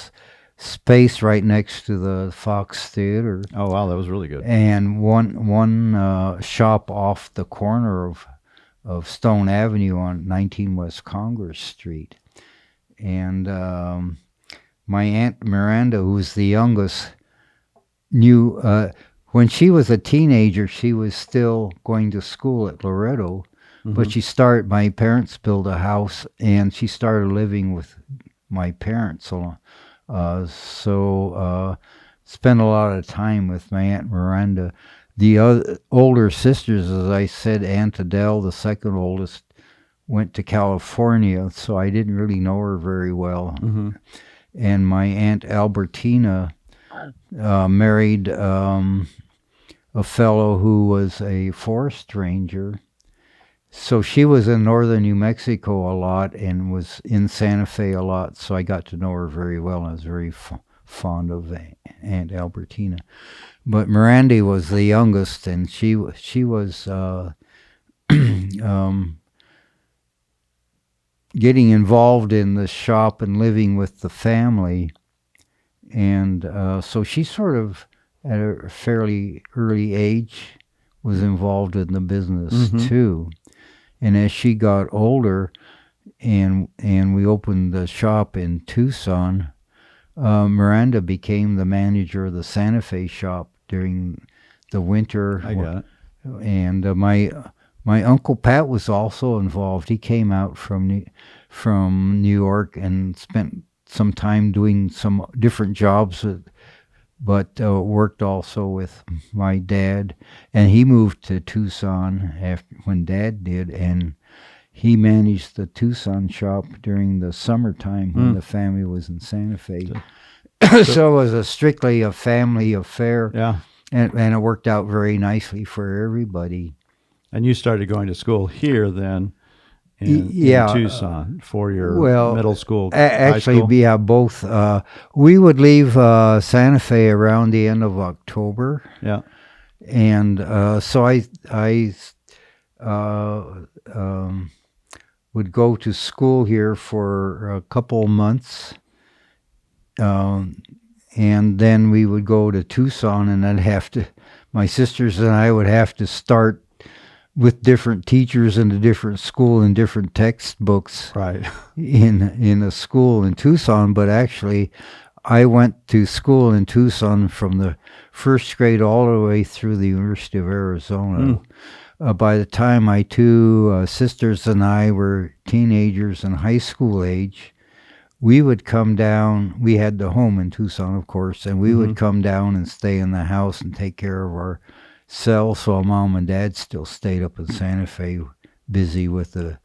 space right next to the Fox Theater. Oh wow, that was really good. And one shop off the corner of Stone Avenue on 19 West Congress Street. And my Aunt Miranda, who was the youngest, knew when she was a teenager, she was still going to school at Loretto, but my parents built a house, and she started living with my parents. So spent a lot of time with my Aunt Miranda. The other older sisters, as I said, Aunt Adele, the second oldest, went to California, so I didn't really know her very well. And my Aunt Albertina married a fellow who was a forest ranger. So she was in northern New Mexico a lot and was in Santa Fe a lot, so I got to know her very well. I was very fond of Aunt Albertina. But Miranda was the youngest, and she was getting involved in the shop and living with the family. And so she sort of, at a fairly early age, was involved in the business too. And as she got older, and we opened the shop in Tucson, Miranda became the manager of the Santa Fe shop during the winter. I got it. And my Uncle Pat was also involved. He came out from New York and spent some time doing some different jobs, but worked also with my dad. And he moved to Tucson when Dad did, and he managed the Tucson shop during the summertime when the family was in Santa Fe. So it was strictly a family affair. Yeah. And it worked out very nicely for everybody. And you started going to school here then in Tucson for your middle school, high school? Yeah, both. We would leave Santa Fe around the end of October. Yeah. And so I would go to school here for a couple months. And then we would go to Tucson, and my sisters and I would have to start with different teachers in a different school and different textbooks in a school in Tucson. But actually, I went to school in Tucson from the first grade all the way through the University of Arizona. By the time my two sisters and I were teenagers and high school age, we would come down. We had the home in Tucson, of course, and we would come down and stay in the house and take care of ourselves. So Mom and Dad still stayed up in Santa Fe, busy with the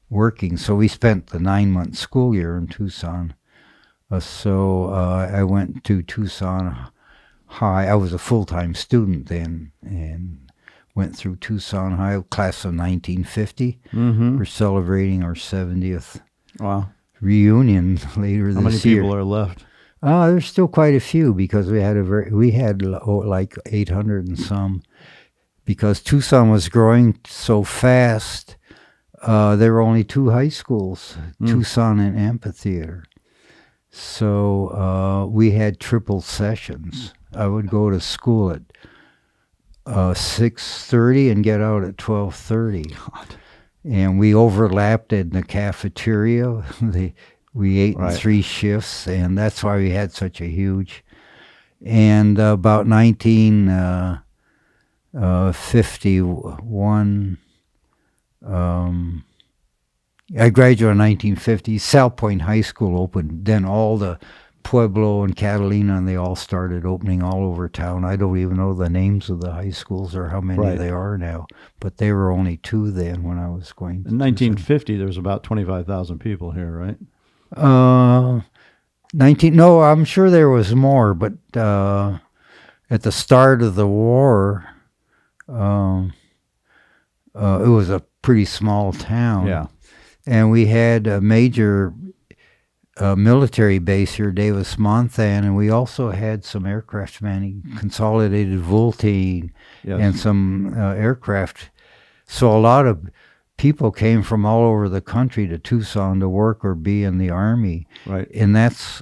working. So we spent the 9-month school year in Tucson. So I went to Tucson High. I was a full-time student then, and went through Tucson High, class of 1950. We're celebrating our 70th. Wow. reunion later How many this year. people are left? There's still quite a few because we had like 800 and some, because Tucson was growing so fast. There were only 2 high schools, Tucson and Amphitheater. So we had triple sessions. I would go to school at 6:30 and get out at 12:30. And we overlapped in the cafeteria. We ate in 3 shifts, and that's why we had such a huge. And about 1951, I graduated in 1950. South Point High School opened. Then all the Pueblo and Catalina, and they all started opening all over town. I don't even know the names of the high schools or how many they are now, but they were only 2 then when I was going. In 1950, there was about 25,000 people here, right? 19. No, I'm sure there was more, but at the start of the war, it was a pretty small town. Yeah. And we had a major military base here, Davis Monthan, and we also had some aircraft Consolidated Vultee, and some aircraft. So a lot of people came from all over the country to Tucson to work or be in the Army. Right. And that's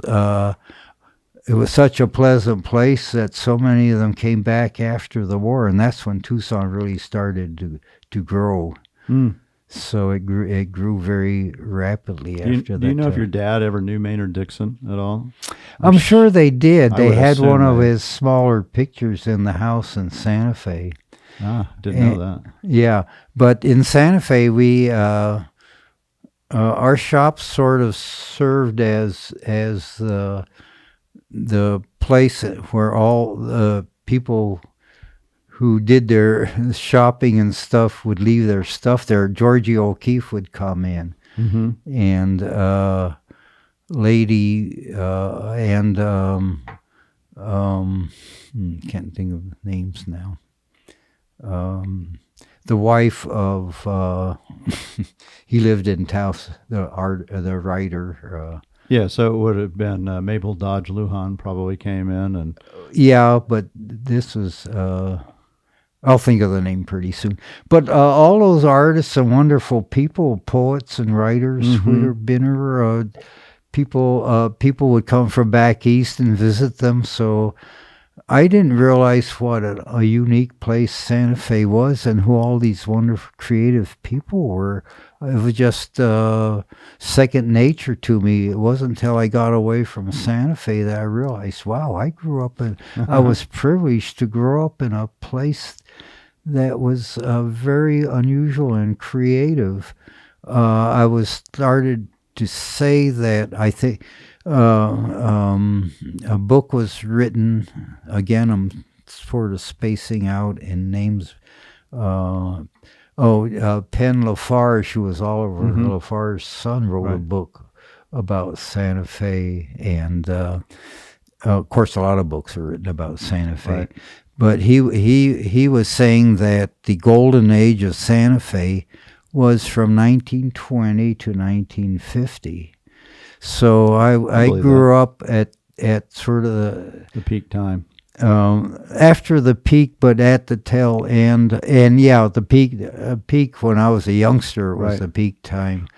it was such a pleasant place that so many of them came back after the war, and that's when Tucson really started to grow. So it grew very rapidly after that. Do you know if your dad ever knew Maynard Dixon at all? I'm sure they did. They had one of his smaller pictures in the house in Santa Fe. Didn't know that. Yeah, but in Santa Fe, we our shop sort of served as the place where all the people who did their shopping and stuff would leave their stuff there. Julian OKeefe would come in, and can't think of names now. The wife of he lived in Taos, the writer. Yeah, so it would have been Mabel Dodge Lujan probably came in, and but this was. I'll think of the name pretty soon. But all those artists and wonderful people, poets and writers, people would come from back east and visit them. So I didn't realize what a unique place Santa Fe was and who all these wonderful creative people were. It was just second nature to me. It wasn't until I got away from Santa Fe that I realized, wow, I was privileged to grow up in a place that was very unusual and creative. I was started to say that I think a book was written. Again, I'm sort of spacing out in names. Penn Lafarge, who was Oliver Lafarge's son, wrote a book about Santa Fe, and of course, a lot of books are written about Santa Fe. Right. But he was saying that the golden age of Santa Fe was from 1920 to 1950. So I grew up at sort of the peak time. After the peak, but at the tail end, and the peak when I was a youngster was the peak time,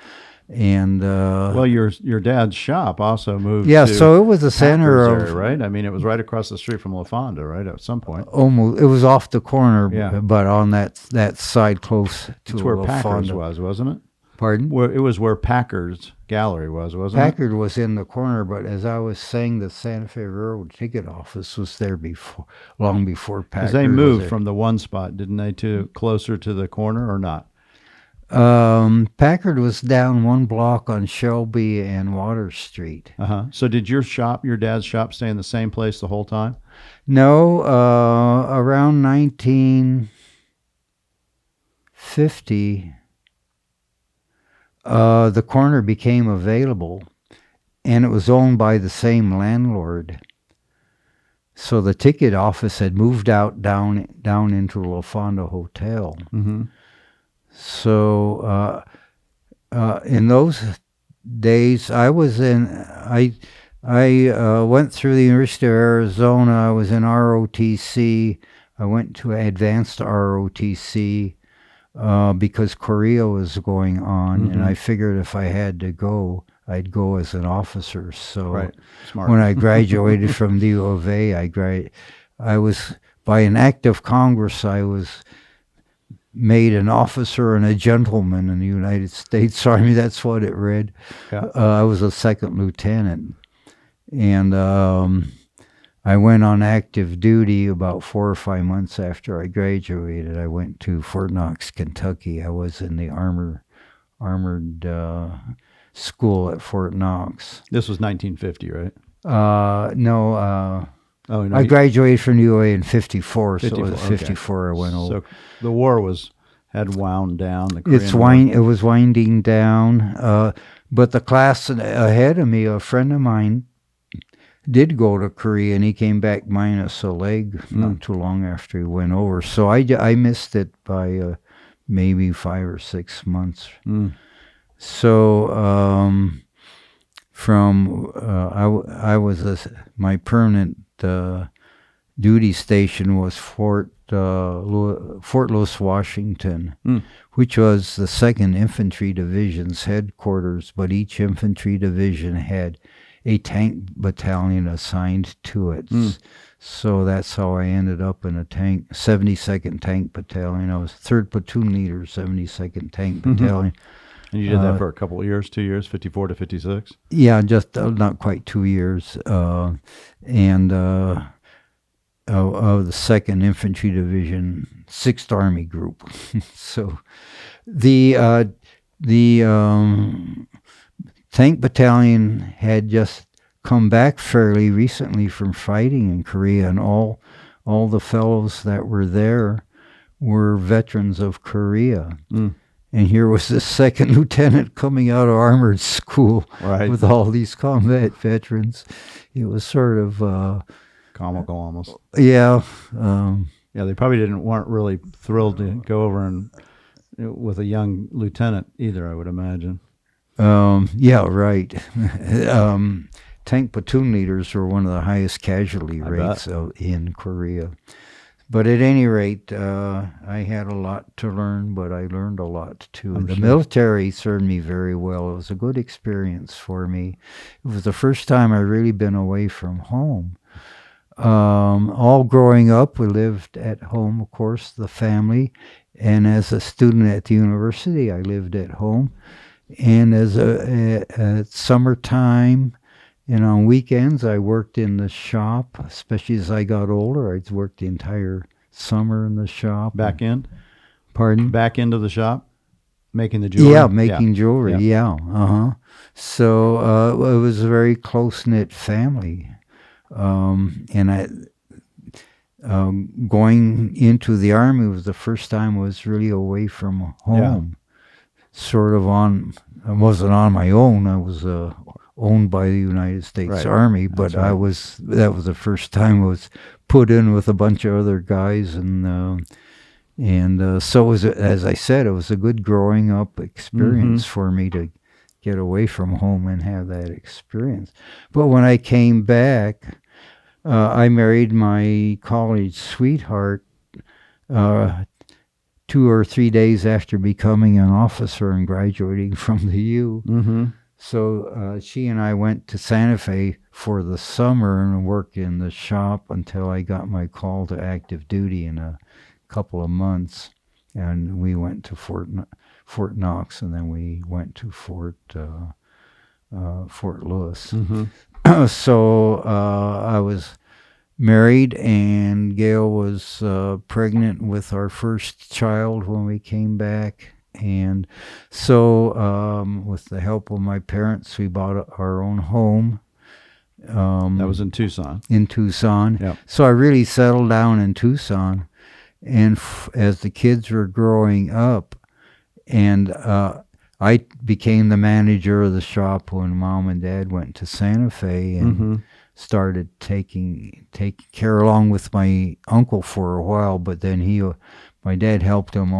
and well, your dad's shop also moved. Yeah, so it was the center of area, right? I mean, it was right across the street from La Fonda, right? At some point, almost it was off the corner, but on that side close to where La Packard's Fonda. was, wasn't it? Pardon? It was where Packard's gallery wasn't it? Packard was in the corner, but as I was saying, the Santa Fe Railroad ticket office was there long before Packard. Because they moved from the one spot, didn't they, to closer to the corner or not? Packard was down one block on Shelby and Water Street. So did your dad's shop, stay in the same place the whole time? No, around 1950. The corner became available, and it was owned by the same landlord. So the ticket office had moved out down into La Fonda Hotel. So in those days. I was in. I went through the University of Arizona. I was in ROTC. I went to advanced ROTC because Korea was going on, and I figured if I had to go, I'd go as an officer. So Smart. when I graduated from the U of A, I was by an act of Congress. I was made an officer and a gentleman in the United States Army. That's what it read. Yeah. I was a second lieutenant. And I went on active duty about 4 or 5 months after I graduated. I went to Fort Knox, Kentucky. I was in the armored school at Fort Knox. This was 1950, right? No. Oh, no, I graduated from UA in 54, 54, so it was 54 I went over. So the war had wound down. The Korean It was winding down. But the class ahead of me, a friend of mine, did go to Korea, and he came back minus a leg not too long after he went over. So I missed it by maybe 5 or 6 months. So my permanent duty station was Fort Lewis, Washington, which was the 2nd Infantry Division's headquarters, but each infantry division had a tank battalion assigned to it. So that's how I ended up in a 72nd Tank Battalion. I was 3rd Platoon Leader, 72nd Tank Battalion. And you did that for a couple of years, 2 years, 54 to 56? Yeah, just not quite 2 years. Of the 2nd Infantry Division, 6th Army Group. So the Tank Battalion had just come back fairly recently from fighting in Korea, and all the fellows that were there were veterans of Korea. And here was the 2nd lieutenant coming out of armored school with all these combat veterans. It was sort of comical almost. Yeah. Yeah, they probably weren't really thrilled to go over and with a young lieutenant either, I would imagine. Yeah, right. Tank platoon leaders were one of the highest casualty rates in Korea. But at any rate, I had a lot to learn, but I learned a lot too. The military served me very well. It was a good experience for me. It was the first time I really been away from home. All growing up, we lived at home, of course, the family. And as a student at the university, I lived at home. And at summertime and on weekends, I worked in the shop, especially as I got older. I worked the entire summer in the shop. Back end? Pardon? Back into the shop? Making the jewelry? Yeah, making jewelry, yeah. So it was a very close-knit family. And going into the Army was the first time I was really away from home. Sort of I wasn't on my own. I was owned by the United States Army, but that was the first time I was put in with a bunch of other guys, and so it was, as I said, it was a good growing up experience for me to get away from home and have that experience. But when I came back, I married my college sweetheart 2 or 3 days after becoming an officer and graduating from the U. So she and I went to Santa Fe for the summer and worked in the shop until I got my call to active duty in a couple of months. And we went to Fort Knox, and then we went to Fort Lewis. So I was married, and Gail was pregnant with our first child when we came back. And so with the help of my parents, we bought our own home. That was in Tucson. In Tucson. Yep. So I really settled down in Tucson. And as the kids were growing up, and I became the manager of the shop when Mom and Dad went to Santa Fe, and started taking care along with my uncle for a while. But then my dad helped him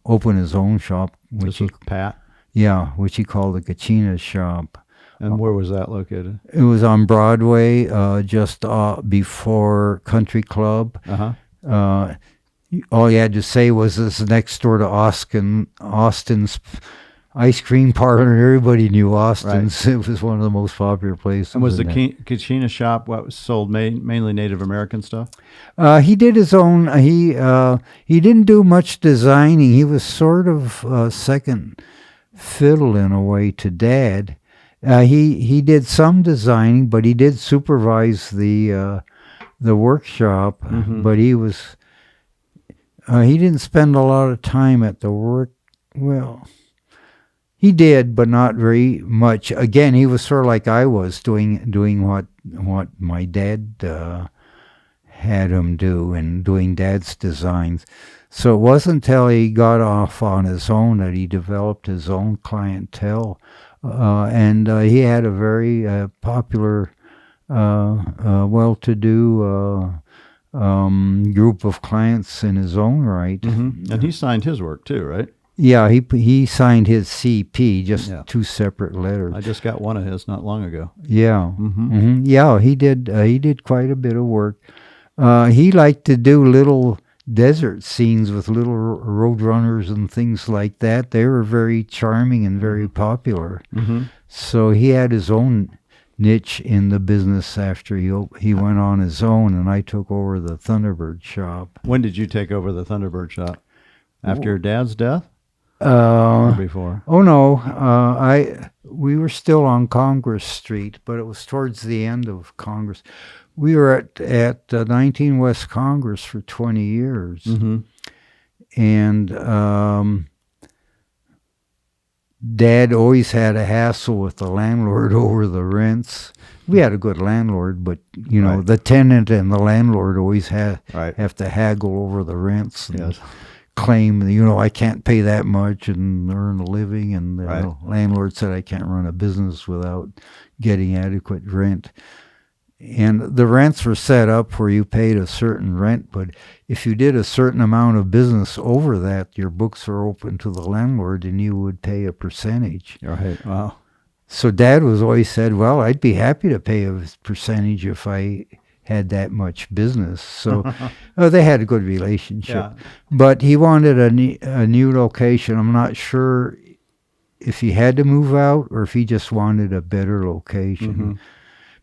open his own shop. This was Pat? Yeah, which he called the Patania Shop. And where was that located? It was on Broadway, just before Country Club. Uh-huh. All you had to say was this next door to Austin's ice cream parlor, and everybody knew Austin's. Right. It was one of the most popular places. And was the Patania Shop what was sold mainly Native American stuff? He did his own. He didn't do much designing. He was sort of second fiddle in a way to Dad. He did some designing, but he did supervise the workshop. Mm-hmm. But he didn't spend a lot of time at the work. Well, he did, but not very much. Again, he was sort of like I was, doing what my dad had him do, and doing Dad's designs. So it wasn't until he got off on his own that he developed his own clientele. And he had a very popular, well-to-do group of clients in his own right. Mm-hmm. And he signed his work too, right? Yeah, he signed his CP, just two separate letters. I just got one of his not long ago. Yeah, yeah, he did quite a bit of work. He liked to do little desert scenes with little road runners and things like that. They were very charming and very popular. Mm-hmm. So he had his own niche in the business after he went on his own, and I took over the Thunderbird Shop. When did you take over the Thunderbird Shop? After your dad's death? Or before? Oh no, we were still on Congress Street, but it was towards the end of Congress. We were at 19 West Congress for 20 years. Mm-hmm. And Dad always had a hassle with the landlord over the rents. We had a good landlord, but, the tenant and the landlord always have to haggle over the rents and claim, I can't pay that much and earn a living. And the landlord said, I can't run a business without getting adequate rent. And the rents were set up where you paid a certain rent, but if you did a certain amount of business over that, your books are open to the landlord and you would pay a percentage. Right. Wow. So Dad was always said, well, I'd be happy to pay a percentage if I had that much business. So they had a good relationship. Yeah. But he wanted a new location. I'm not sure if he had to move out or if he just wanted a better location. Mm-hmm.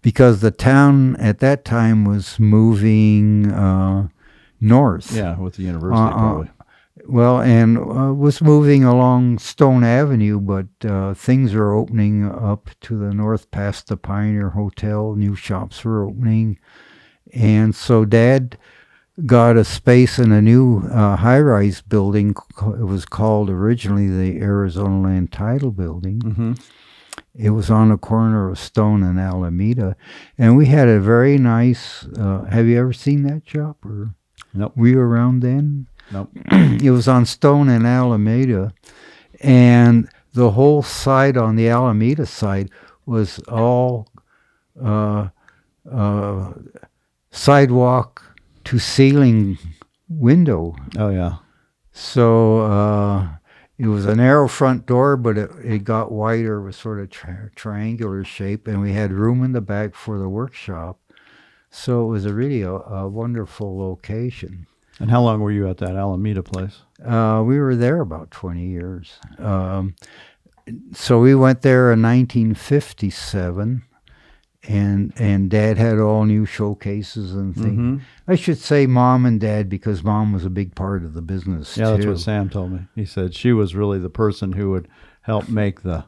Because the town at that time was moving north. Yeah, with the university probably. Well, and was moving along Stone Avenue, but things are opening up to the north past the Pioneer Hotel. New shops were opening. And so Dad got a space in a new high-rise building. It was called originally the Arizona Land Title Building. Mm-hmm. It was on the corner of Stone and Alameda, and we had a very nice. Have you ever seen that shop? Or nope. Were you around then? Nope. It was on Stone and Alameda, and the whole side on the Alameda side was all sidewalk to ceiling window. Oh yeah. So. It was a narrow front door, but it got wider. It was sort of triangular shape, and we had room in the back for the workshop. So it was really a wonderful location. And how long were you at that Alameda place? We were there about 20 years. So we went there in 1957, and Dad had all new showcases and things. Mm-hmm. I should say Mom and Dad, because Mom was a big part of the business, too. That's what Sam told me. He said she was really the person who would help make the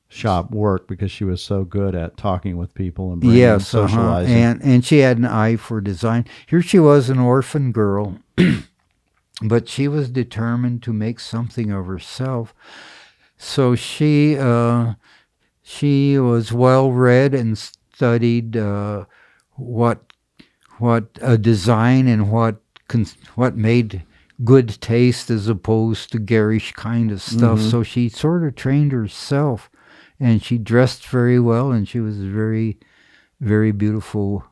shop work because she was so good at talking with people and bringing and socializing. And she had an eye for design. Here she was, an orphan girl, but she was determined to make something of herself. So she was well-read and studied what a design and what made good taste as opposed to garish kind of stuff. Mm-hmm. So she sort of trained herself, and she dressed very well, and she was a very, very beautiful,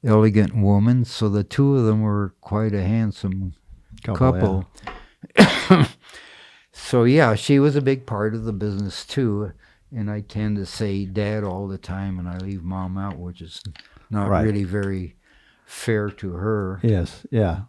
elegant woman. So the two of them were quite a handsome couple. Yeah. So yeah, she was a big part of the business too. And I tend to say Dad all the time, and I leave Mom out, which is not Right. really very fair to her. Yes, yeah.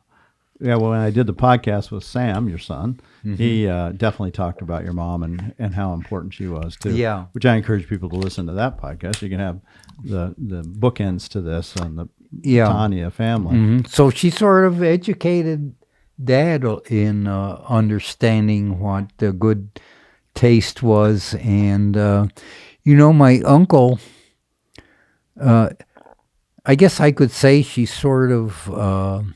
Yeah, well, when I did the podcast with Sam, your son, he definitely talked about your mom and how important she was, too. Yeah. Which I encourage people to listen to that podcast. You can have the bookends to this on the Patania family. So she sort of educated Dad in understanding what the good taste was. And, my uncle, I guess I could say she sort of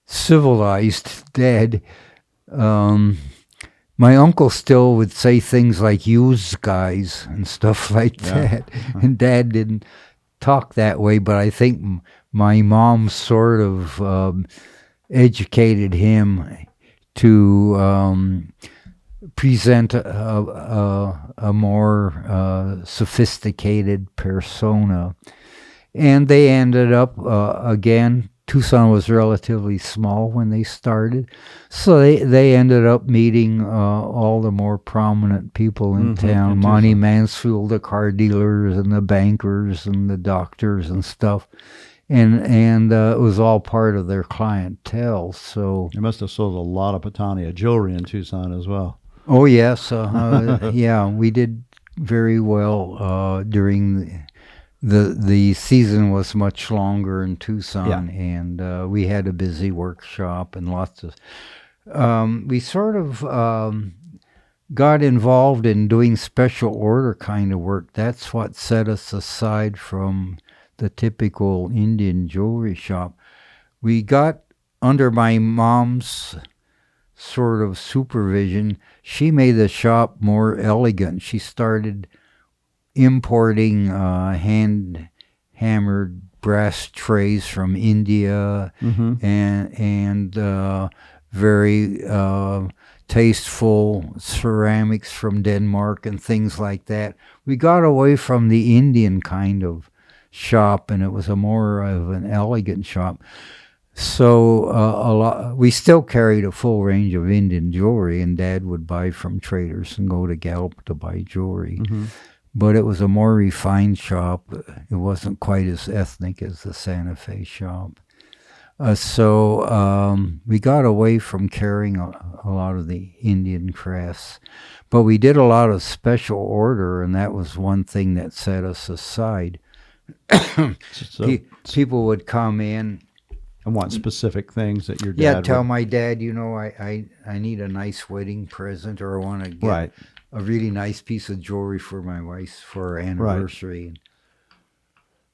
civilized Dad. My uncle still would say things like "use guys" and stuff like that, and Dad didn't talk that way. But I think my mom sort of educated him to present a more sophisticated persona, and they ended up again. Tucson was relatively small when they started, so they ended up meeting all the more prominent people in town. Monty Mansfield, the car dealers and the bankers and the doctors and stuff, and it was all part of their clientele. So They must have sold a lot of Patania jewelry in Tucson as well. oh yes, yeah, we did very well during the season was much longer in Tucson, and we had a busy workshop and lots of. We sort of got involved in doing special order kind of work. That's what set us aside from the typical Indian jewelry shop. We got under my mom's sort of supervision. She made the shop more elegant. She started importing hand-hammered brass trays from India and very tasteful ceramics from Denmark and things like that. We got away from the Indian kind of shop, and it was a more of an elegant shop. So we still carried a full range of Indian jewelry, and Dad would buy from traders and go to Gallup to buy jewelry. But it was a more refined shop. It wasn't quite as ethnic as the Santa Fe shop. So we got away from carrying a lot of the Indian crafts. But we did a lot of special order, and that was one thing that set us aside. People would come in and want specific things that your dad tell would... my dad, I need a nice wedding present, or I want to get a really nice piece of jewelry for my wife for her anniversary.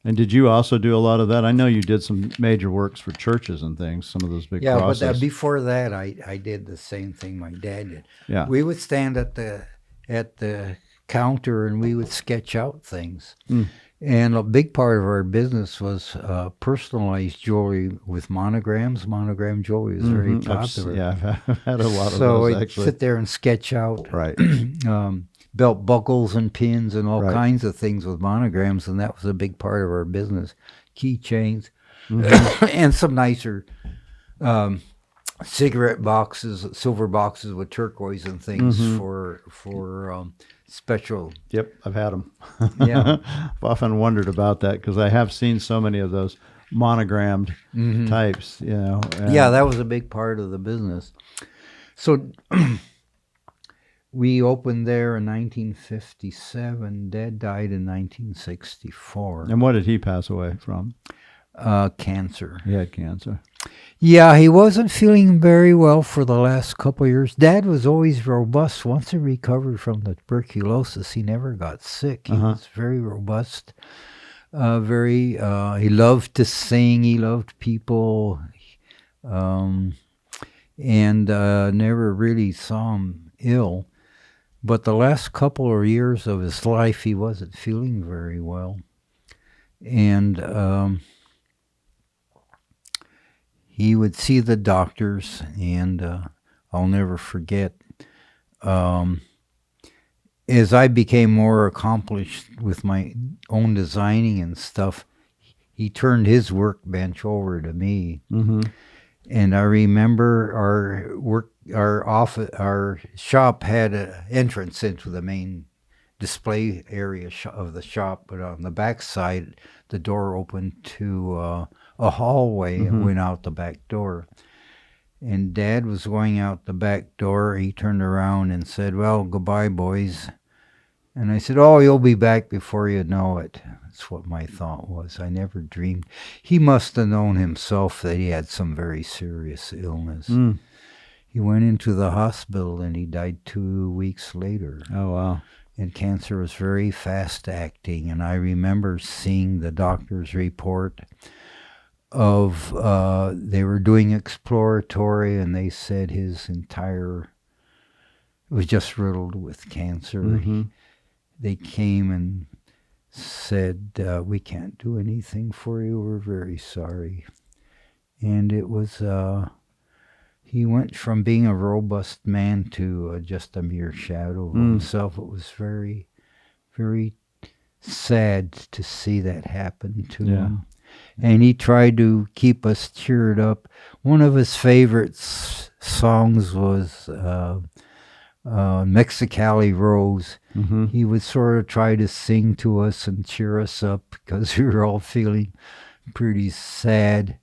And did you also do a lot of that? I know you did some major works for churches and things, some of those big crosses. But before that, I did the same thing my dad did. Yeah. We would stand at the counter and we would sketch out things. And a big part of our business was personalized jewelry with monograms. Monogram jewelry is very popular. I've had a lot of so those, we'd actually. sit there and sketch out Right. belt buckles and pins and all kinds of things with monograms, and that was a big part of our business. Keychains and some nicer cigarette boxes, silver boxes with turquoise and things for special. Yep, I've had them. Yeah. I've often wondered about that because I have seen so many of those monogrammed types, Yeah, that was a big part of the business. So we opened there in 1957. Dad died in 1964. And what did he pass away from? Cancer. He had cancer. Yeah, he wasn't feeling very well for the last couple of years. Dad was always robust. Once he recovered from the tuberculosis, he never got sick. He was very robust. He loved to sing. He loved people. And never really saw him ill. But the last couple of years of his life, he wasn't feeling very well. And he would see the doctors, and I'll never forget, as I became more accomplished with my own designing and stuff, he turned his workbench over to me. And I remember our shop had an entrance into the main display area of the shop, but on the back side, the door opened to a hallway and went out the back door. And Dad was going out the back door. He turned around and said, "Well, goodbye, boys." And I said, "Oh, you'll be back before you know it." That's what my thought was. I never dreamed. He must have known himself that he had some very serious illness. He went into the hospital and he died 2 weeks later. Oh, wow. And cancer was very fast acting. And I remember seeing the doctor's report of, they were doing exploratory and they said his entire, it was just riddled with cancer. They came and said, "We can't do anything for you. We're very sorry." And it was, he went from being a robust man to just a mere shadow of himself. It was very, very sad to see that happen to him. And he tried to keep us cheered up. One of his favorite songs was Mexicali Rose. He would sort of try to sing to us and cheer us up because we were all feeling pretty sad.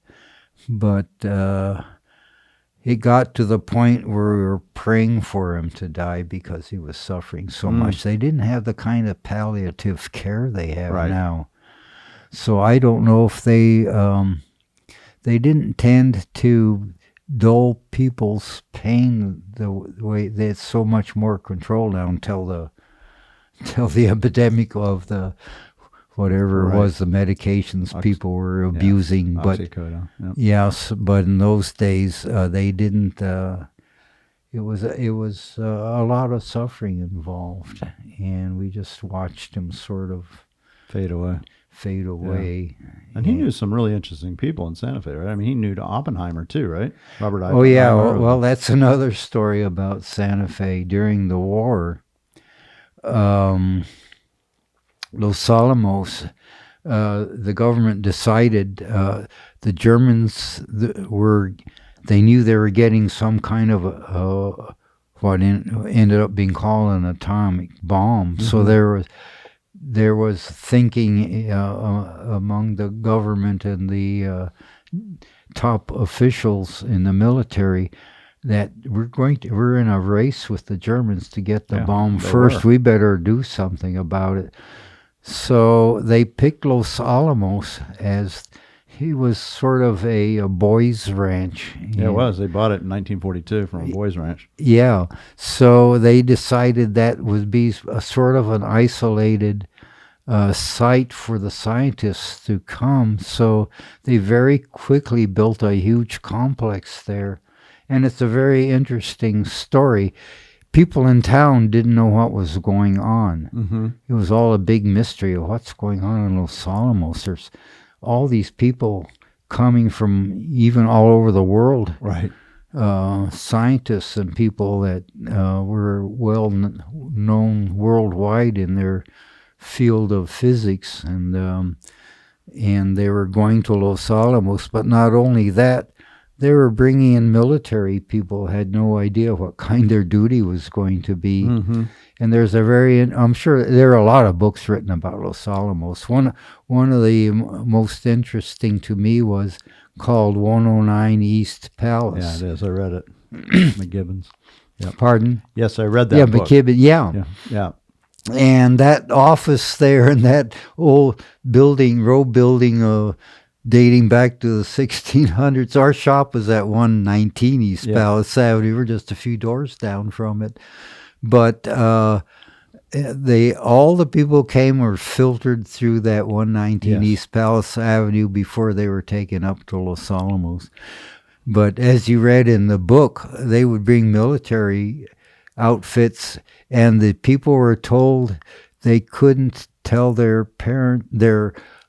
But it got to the point where we were praying for him to die because he was suffering so much. They didn't have the kind of palliative care they have now. So I don't know if they didn't tend to dull people's pain the way that's so much more controlled now until the epidemic of the whatever it was, the medications people were abusing. But yes, but in those days they didn't. It was a lot of suffering involved, and we just watched him sort of fade away. And he knew some really interesting people in Santa Fe, right? I mean, he knew Oppenheimer too, right? Robert Oppenheimer. Oh yeah, well that's another story about Santa Fe during the war. Los Alamos, the government decided the Germans they knew they were getting some kind of what ended up being called an atomic bomb. So there was thinking among the government and the top officials in the military that we're in a race with the Germans to get the bomb first. We better do something about it. So they picked Los Alamos as he was sort of a boys' ranch. Yeah, it was. They bought it in 1942 from a boys' ranch. Yeah. So they decided that would be a sort of an isolated site for the scientists to come. So they very quickly built a huge complex there. And it's a very interesting story. People in town didn't know what was going on. It was all a big mystery of what's going on in Los Alamos. There's all these people coming from even all over the world. Right. Scientists and people that were well known worldwide in their field of physics. And they were going to Los Alamos. But not only that, they were bringing in military people, had no idea what kind their duty was going to be. And there's I'm sure there are a lot of books written about Los Alamos. One of the most interesting to me was called 109 East Palace. Yeah, it is. I read it. McGibbons. Yep. Pardon? Yes, I read that book. McKibben, Yeah. And that office there and that old row building dating back to the 1600s. Our shop was at 119 East Palace Avenue. We're just a few doors down from it. But all the people came were filtered through that 119 East Palace Avenue before they were taken up to Los Alamos. But as you read in the book, they would bring military outfits, and the people were told they couldn't tell their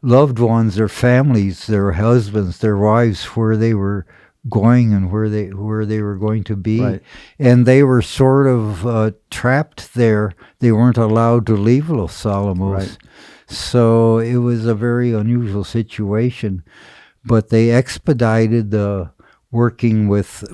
loved ones, their families, their husbands, their wives, where they were going and where they were going to be. And they were sort of trapped there. They weren't allowed to leave Los Alamos. So it was a very unusual situation. But they expedited the working with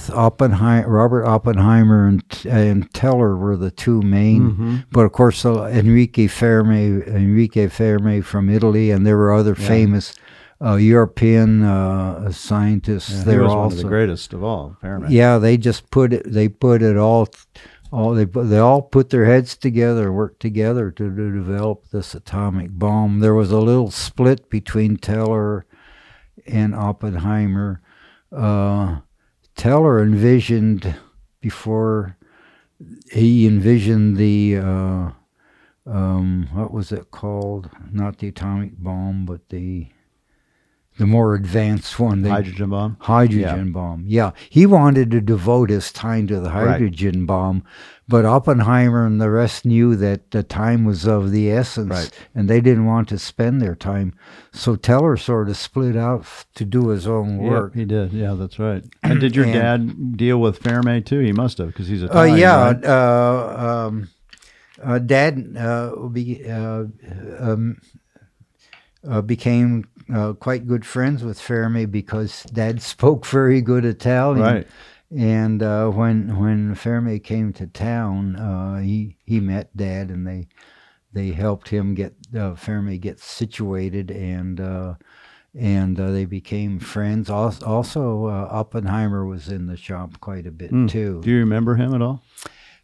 Oppenheimer, Robert Oppenheimer and Teller were the two main. But of course, Enrique Fermi from Italy, and there were other famous European scientists. Yeah, they he were was also one of the greatest of all, Fermi. Yeah, they just put it all. They all put their heads together, worked together to develop this atomic bomb. There was a little split between Teller and Oppenheimer. Teller envisioned before he envisioned the what was it called? Not the atomic bomb, but the more advanced one. Hydrogen bomb? Hydrogen bomb, yeah. He wanted to devote his time to the hydrogen bomb, but Oppenheimer and the rest knew that the time was of the essence, and they didn't want to spend their time. So Teller sort of split out to do his own work. Yeah, he did. Yeah, that's right. And did your dad deal with Fermi too? He must have, because he's Italian, right? Dad became quite good friends with Fermi because Dad spoke very good Italian. Right. And when Fermi came to town, he met Dad, and they helped him get Fermi get situated, and they became friends. Also, Oppenheimer was in the shop quite a bit too. Do you remember him at all?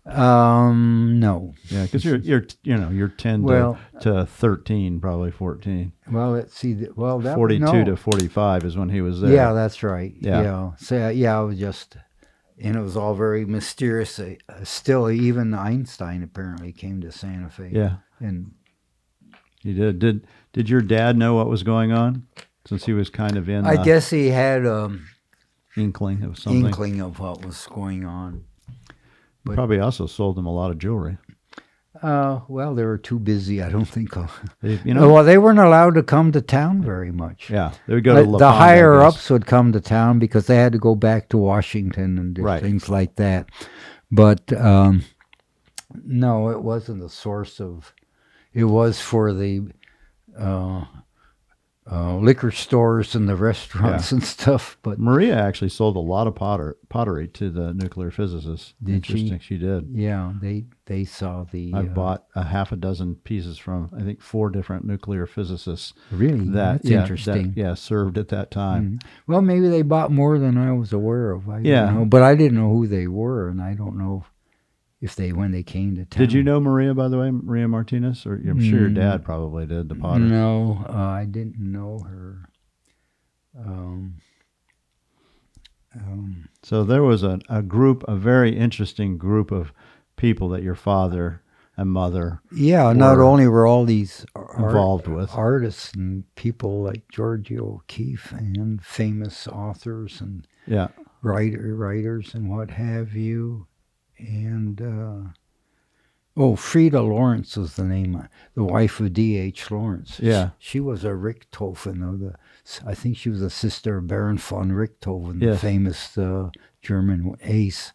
No. Yeah, because you're 10 to 13, probably 14. Well, let's see. That 42 to 45 is when he was there. Yeah, that's right. Yeah. So I was just, and it was all very mysterious. Still, even Einstein apparently came to Santa Fe. Yeah, and he did. Did your dad know what was going on, since he was kind of in? I guess he had inkling of something. Inkling of what was going on. But probably also sold them a lot of jewelry. Well, they were too busy. I don't think. Well, they weren't allowed to come to town very much. Yeah, they would go to the higher ups would come to town because they had to go back to Washington and do things like that. But no, it wasn't a source of. It was for the liquor stores and the restaurants and stuff. But Maria actually sold a lot of pottery to the nuclear physicists. Interesting. She did. Yeah, they saw the. I bought a half a dozen pieces from, I think, 4 different nuclear physicists. Really? That's interesting. That served at that time. Well, maybe they bought more than I was aware of. I don't know, but I didn't know who they were, and I don't know if when they came to town. Did you know Maria, by the way, Maria Martinez? Or I'm sure your dad probably did, the potter. No, I didn't know her. So there was a very interesting group of people that your father and mother not only were all these involved with artists and people like Julian OKeefe and famous authors and writers and what have you. And, Frida Lawrence was the name, the wife of D.H. Lawrence. Yeah. She was a Richthofen I think she was a sister of Baron von Richthofen, the famous German ace.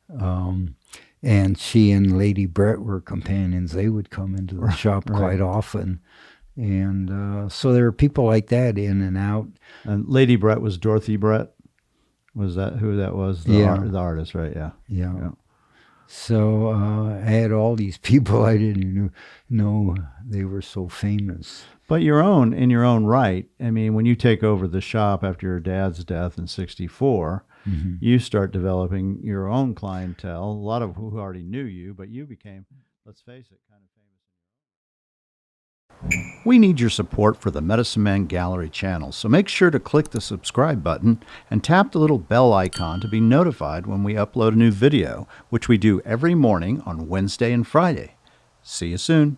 And she and Lady Brett were companions. They would come into the shop quite often. And so there were people like that in and out. And Lady Brett was Dorothy Brett? Was that who that was? The artist, right? Yeah. So I had all these people I didn't know they were so famous. But in your own right, I mean, when you take over the shop after your dad's death in '64, you start developing your own clientele, a lot of who already knew you, but you became, let's face it, kind of famous. We need your support for the Medicine Man Gallery channel, so make sure to click the subscribe button and tap the little bell icon to be notified when we upload a new video, which we do every morning on Wednesday and Friday. See you soon.